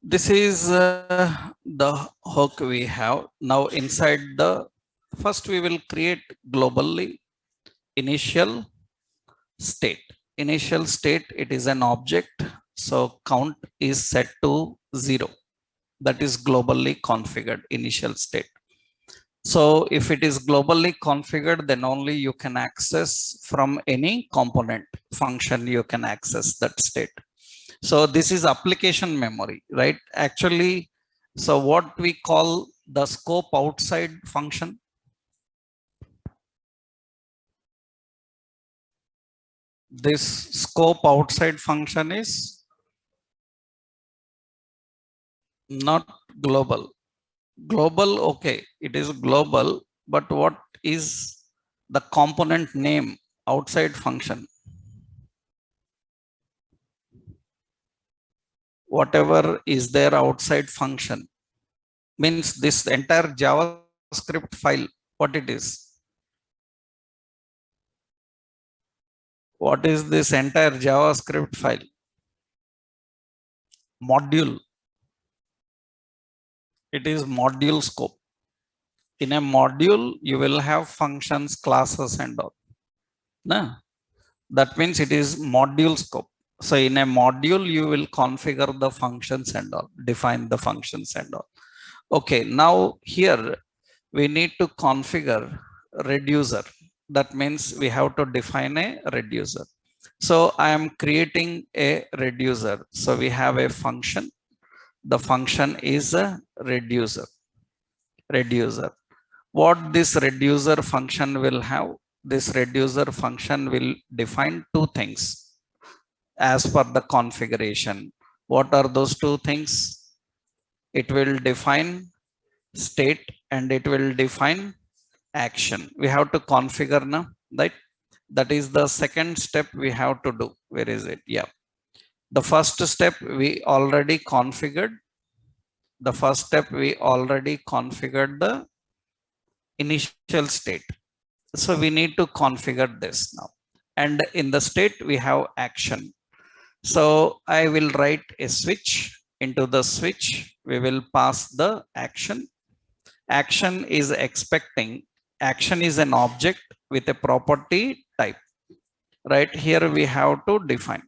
This is the hook we have. Now inside the, first we will create globally initial state. Initial state, it is an object. So count is set to 0. That is globally configured initial state. So if it is globally configured, then only you can access from any component function, you can access that state. So this is application memory, right? Actually, so what we call the scope outside function. This scope outside function is not global. Global, okay, it is global, but what is the component name outside function? Whatever is there outside function means this entire JavaScript file, what it is? What is this entire JavaScript file? module. It is module scope. In a module you will have functions, classes and all. No? That means it is module scope. So in a module you will configure the functions and all, define the functions and all. Okay, now here we need to configure reducer. That means we have to define a reducer. So I am creating a reducer. So we have a function. The function is a reducer. Reducer. What this reducer function will have? This reducer function will define two things as per the configuration. What are those two things? It will define state and it will define action. We have to configure now, right? That is the second step we have to do. Where is it? Yeah. The first step we already configured. The first step we already configured the initial state. So we need to configure this now. And in the state we have action. So I will write a switch. Into the switch we will pass the action. Action is expecting. Action is an object with a property type. Right here we have to define.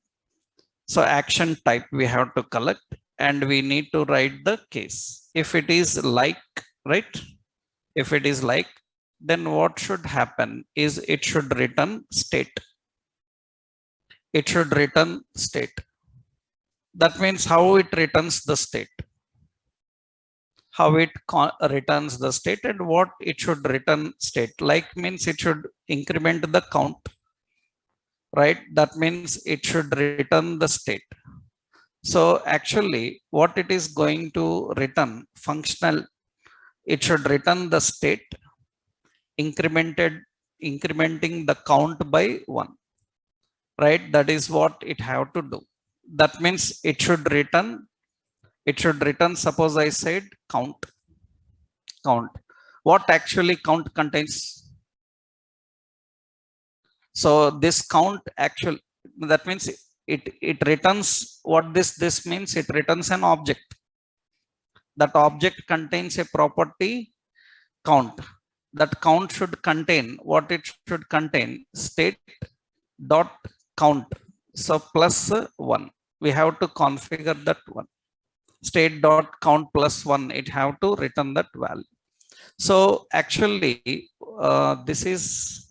So action type we have to collect and we need to write the case. If it is like, right? If it is like, then what should happen is it should return state. It should return state. That means how it returns the state. How it returns the state and what it should return state. Like means it should increment the count. Right? That means it should return the state. So actually what it is going to return functional, it should return the state incrementing the count by 1. Right? That is what it have to do. That means it should return, suppose I said count. What actually count contains? So this count actually, that means it returns what this means. It returns an object. That object contains a property count. That count should contain what? It should contain state dot count. So plus 1. We have to configure that one. State dot count plus 1. It have to return that value. So actually this is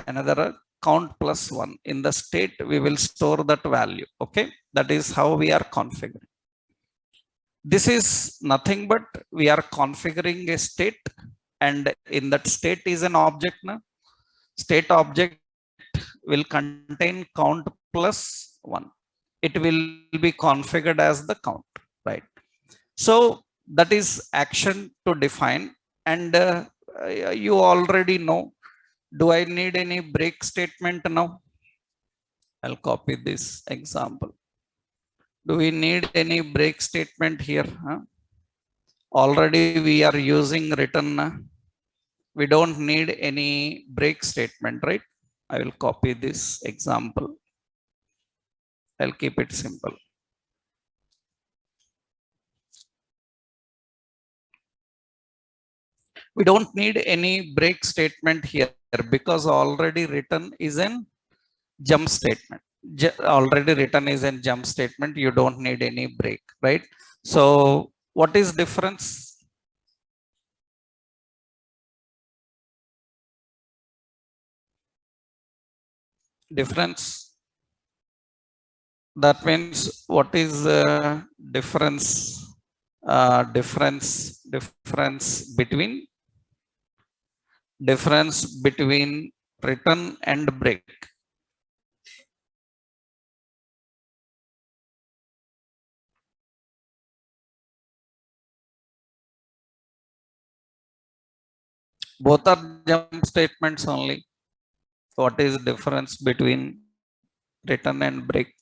another count plus 1. In the state we will store that value. Okay, that is how we are configuring. This is nothing but we are configuring a state and in that state is an object. Now state object will contain count plus 1. It will be configured as the count, right? So that is action to define. And you already know. Do I need any break statement now? I'll copy this example. Do we need any break statement here? Already we are using written. We don't need any break statement, right? I will copy this example. I'll keep it simple. We don't need any break statement here because already written is an jump statement. Already written is a jump statement. You don't need any break, right? So what is difference? Difference. That means what is difference? Difference between return and break. Both are jump statements only. What is the difference between return and break?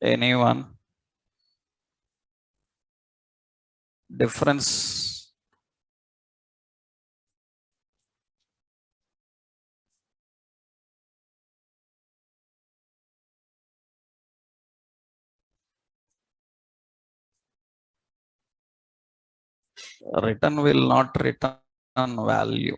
Anyone? difference. Return will not return value.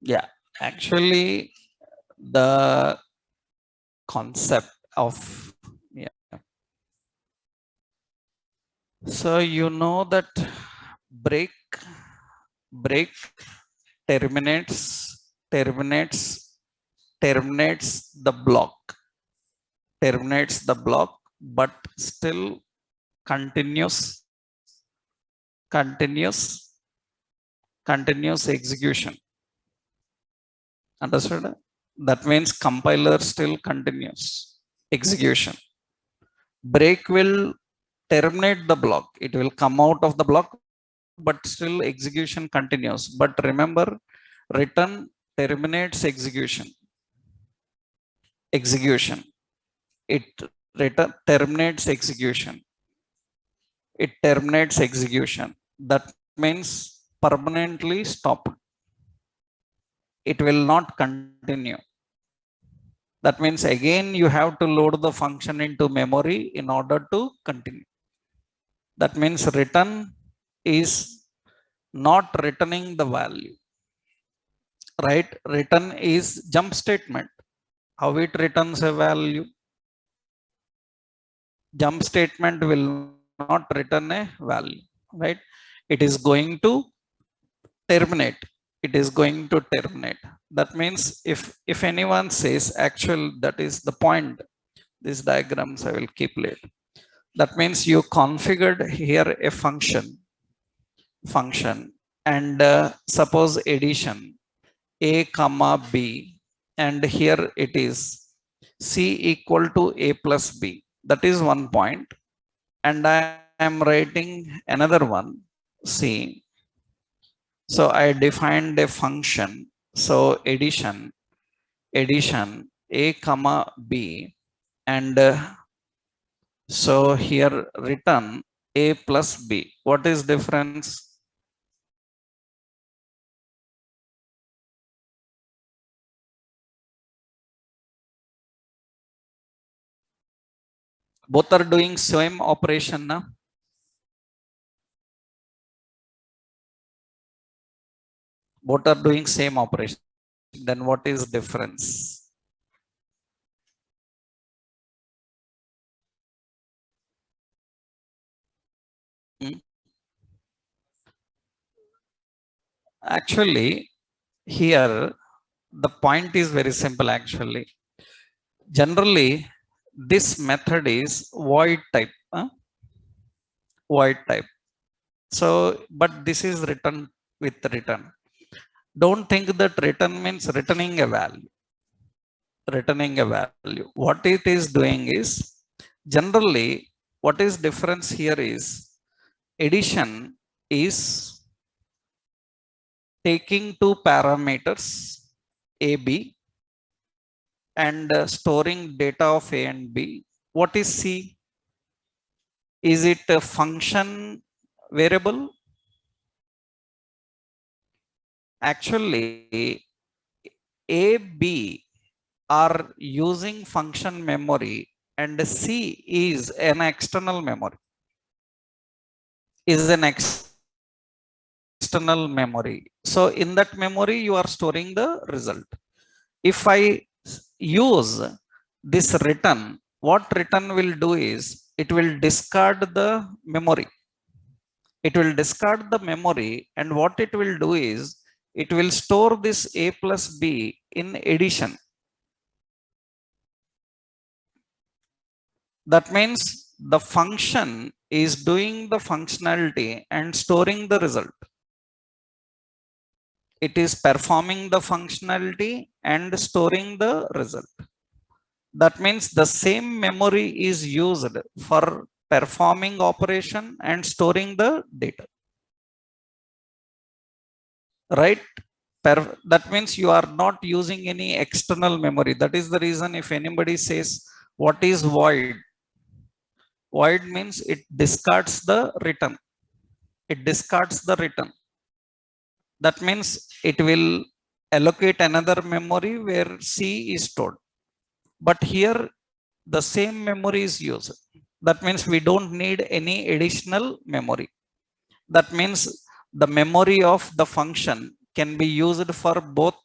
Yeah, actually, the concept of, yeah. So you know that break break terminates terminates terminates the block but still continuous continuous execution. Understood? That means compiler still continues execution. Break will terminate the block, it will come out of the block, but still execution continues. But remember, return terminates execution. It return terminates execution. It terminates execution. That means permanently stopped. It will not continue. That means again you have to load the function into memory in order to continue. That means return is not returning the value, right? Return is jump statement. How it returns a value? Jump statement will not return a value, right? It is going to terminate. It is going to terminate. That means if anyone says, actual, that is the point. These diagrams I will keep later. That means you configured here a function and suppose addition a comma b, and here it is c equal to a plus b. That is one point, and I am writing another one c. So I defined a function. So addition a comma b, and so here return a plus b. What is difference? Both are doing same operation, na? Both are doing same operation. Then what is difference? Hmm? Actually, here the point is very simple. Actually, generally this method is void type. Void type. So, but this is written with return. Don't think that return means returning a value. Returning a value. What it is doing is, generally, what is difference here is addition is taking two parameters a b and storing data of a and b. What is c? Is it a function variable? Actually, a b are using function memory and c is an external memory. Is an external memory. So in that memory you are storing the result. If I use this return, what return will do is it will discard the memory. It will discard the memory, and what it will do is it will store this a plus b in addition. That means the function is doing the functionality and storing the result. It is performing the functionality and storing the result. That means the same memory is used for performing operation and storing the data, right? That means you are not using any external memory. That is the reason if anybody says What is void? Void means it discards the return. It discards the return. That means it will allocate another memory where C is stored. But here the same memory is used. That means we don't need any additional memory. That means the memory of the function can be used for both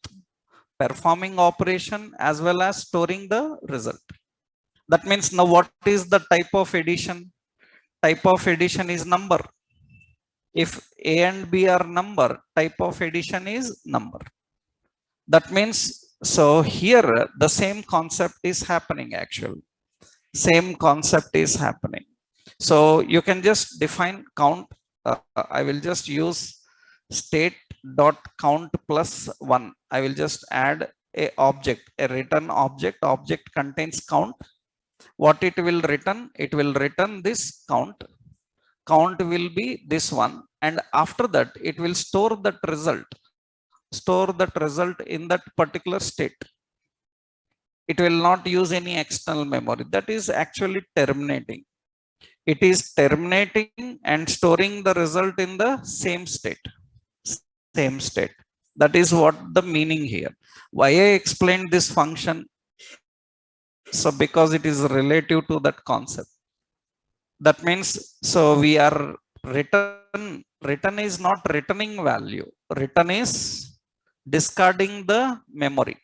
performing operation as well as storing the result. That means now what is the type of addition? Type of addition is number. If A and B are number, type of addition is number. That means, so here the same concept is happening actually. Same concept is happening. So you can just define count. I will just use state dot count plus 1. I will just add a object, a return object. Object contains count. What it will return? It will return this count. Count will be this one, and after that it will store that result. Store that result in that particular state. It will not use any external memory. That is actually terminating. It is terminating and storing the result in the same state. Same state. That is what the meaning here. Why I explained this function? So because it is relative to that concept. That means, so we are return is not returning value. Return is discarding the memory,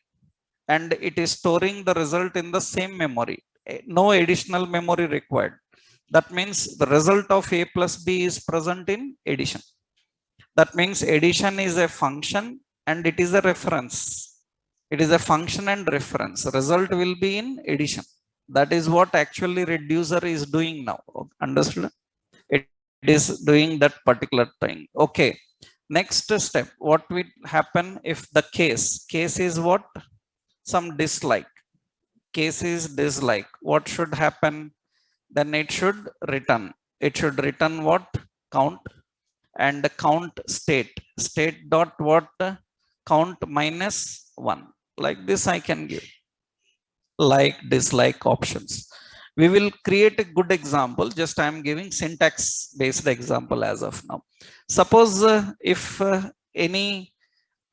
and it is storing the result in the same memory. No additional memory required. That means the result of A plus B is present in addition. That means addition is a function and it is a reference. It is a function and reference. Result will be in addition. That is what actually reducer is doing now. Understood? It is doing that particular thing. Okay. Next step. What will happen if the case is what? Some dislike. Case is dislike. What should happen? Then it should return. It should return what? Count. And count state. State dot what? Count minus 1. Like this I can give. Like, dislike options. We will create a good example. Just I am giving syntax based example as of now. Suppose if any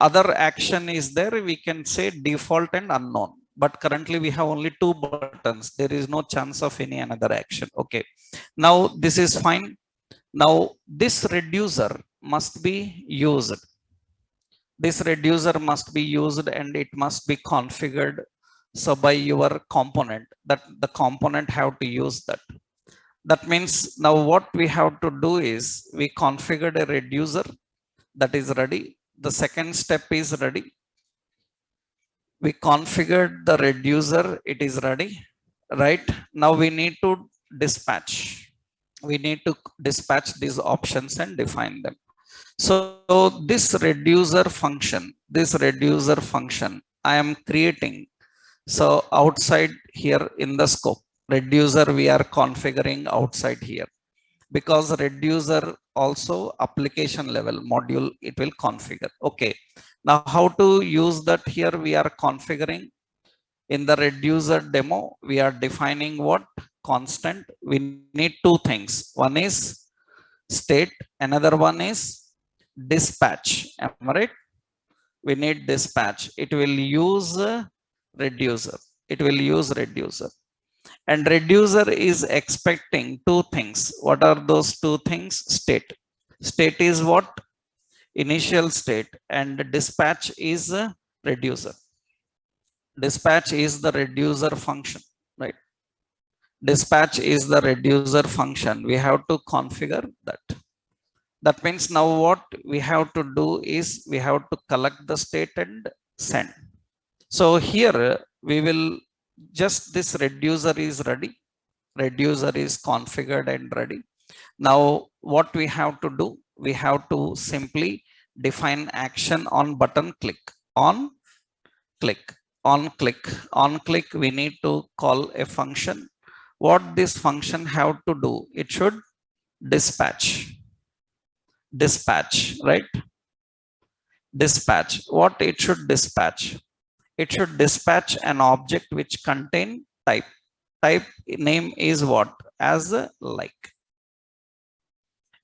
other action is there, we can say default and unknown. But currently we have only 2 buttons. There is no chance of any another action. Okay. Now this is fine. Now this reducer must be used. This reducer must be used and it must be configured. So by your component, that the component have to use that. That means now what we have to do is we configured a reducer that is ready. The second step is ready. We configured the reducer, it is ready, right? Now we need to dispatch. We need to dispatch these options and define them. So this reducer function I am creating. So outside here in the scope, reducer we are configuring outside here, because reducer also application level module it will configure. Okay. Now how to use that? Here we are configuring in the reducer demo. We are defining what? Constant. We need 2 things. One is state. Another one is dispatch. Am I right? We need dispatch. It will use reducer. It will use reducer. And reducer is expecting 2 things. What are those 2 things? State. State is what? Initial state. And dispatch is reducer. Dispatch is the reducer function, right? Dispatch is the reducer function. We have to configure that. That means now what we have to do is we have to collect the state and send. So here we will just, this reducer is ready. Reducer is configured and ready. Now what we have to do? We have to simply define action on button click. On click. On click. On click we need to call a function. What this function have to do? It should dispatch. Dispatch, right? Dispatch. What it should dispatch? It should dispatch an object which contain type. type name is what? As like.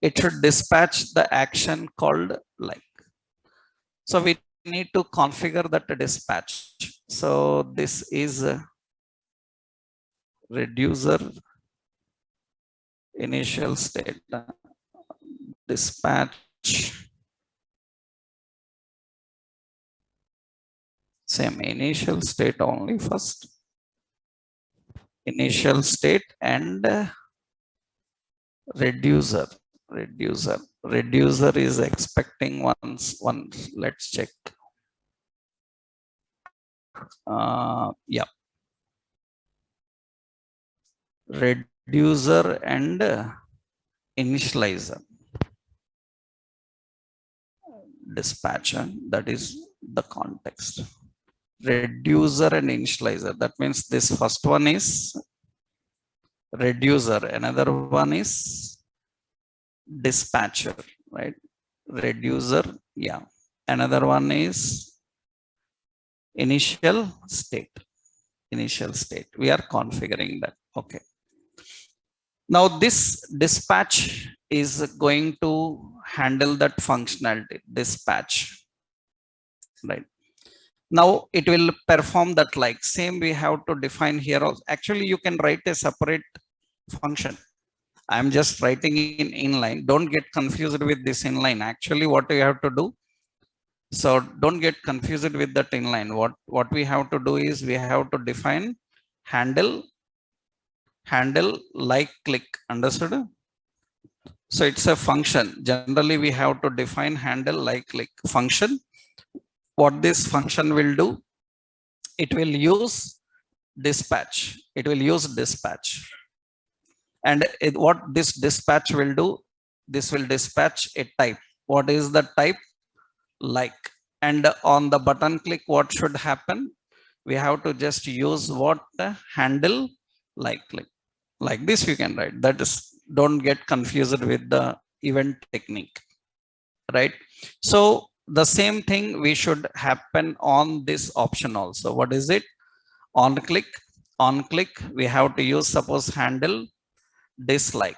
It should dispatch the action called like. So we need to configure that dispatch. So this is reducer initial state dispatch. Same initial state only first. Initial state and reducer. Reducer is expecting once. Let's check. Yeah. Reducer and initializer. Dispatcher, that is the context. Reducer and initializer. That means this first one is reducer, another one is dispatcher, right? Reducer, yeah. Another one is initial state. Initial state. We are configuring that. Okay. Now this dispatch is going to handle that functionality. Dispatch, right? Now it will perform that like. Same we have to define here also. Actually, you can write a separate function. I'm just writing in inline. Don't get confused with this inline. Actually, what you have to do, so don't get confused with that inline. What we have to do is we have to define handle like click. Understood? So it's a function. Generally, we have to define handle like click function. What this function will do, it will use dispatch. It will use dispatch. And what this dispatch will do, this will dispatch a type. What is the type? Like. And on the button click, what should happen? We have to just use what? Handle like click. Like this you can write. That is, don't get confused with the event technique, right? So the same thing we should happen on this option also. What is it? On click, we have to use, suppose, handle dislike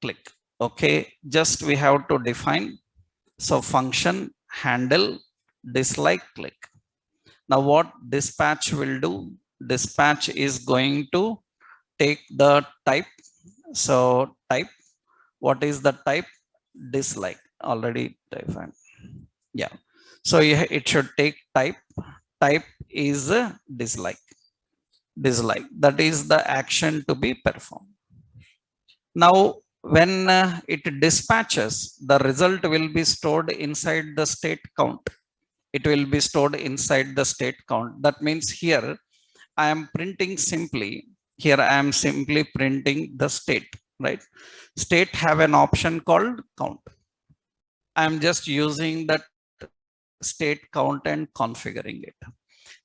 click. Okay, just we have to define. So function handle dislike click. Now what dispatch will do? Dispatch is going to take the type. So type, what is the type? Dislike, already defined. Yeah, so it should take type. Type is dislike. That is the action to be performed. Now when it dispatches, the result will be stored inside the state count. It will be stored inside the state count. That means here I am printing simply, here I am simply printing the state, right? State have an option called count. I am just using that state count and configuring it.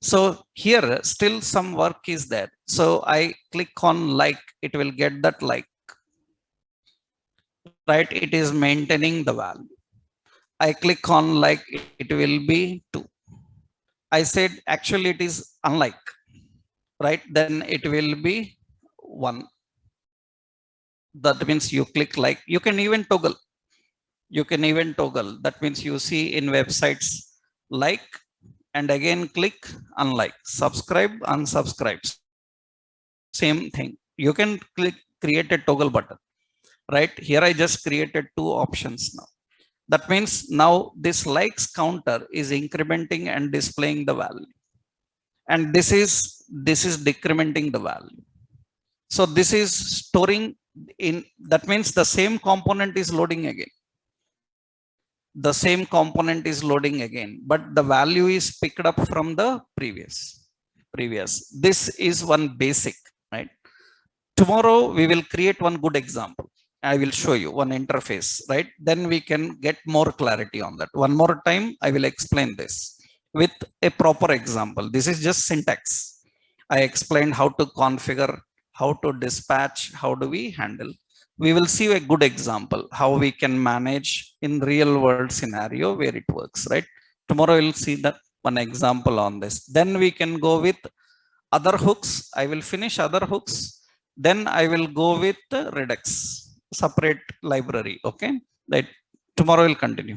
So here still some work is there. So I click on like, it will get that like, right? It is maintaining the value. I click on like, it will be 2. I said actually it is unlike, right? Then it will be 1. That means you click like, you can even toggle. That means you see in websites like, and again click unlike, subscribe, unsubscribe. Same thing. You can click, create a toggle button, right? Here I just created 2 options now. That means now this likes counter is incrementing and displaying the value. And this is decrementing the value. So this is storing in, that means the same component is loading again. The same component is loading again, but the value is picked up from the previous. This is one basic, right? Tomorrow we will create one good example. I will show you one interface, right? Then we can get more clarity on that. One more time, I will explain this with a proper example. This is just syntax. I explained how to configure, how to dispatch, how do we handle. We will see a good example, how we can manage in real world scenario where it works, right? Tomorrow we'll see that one example on this. Then we can go with other hooks. I will finish other hooks. Then I will go with Redux, separate library. Okay. That tomorrow will continue.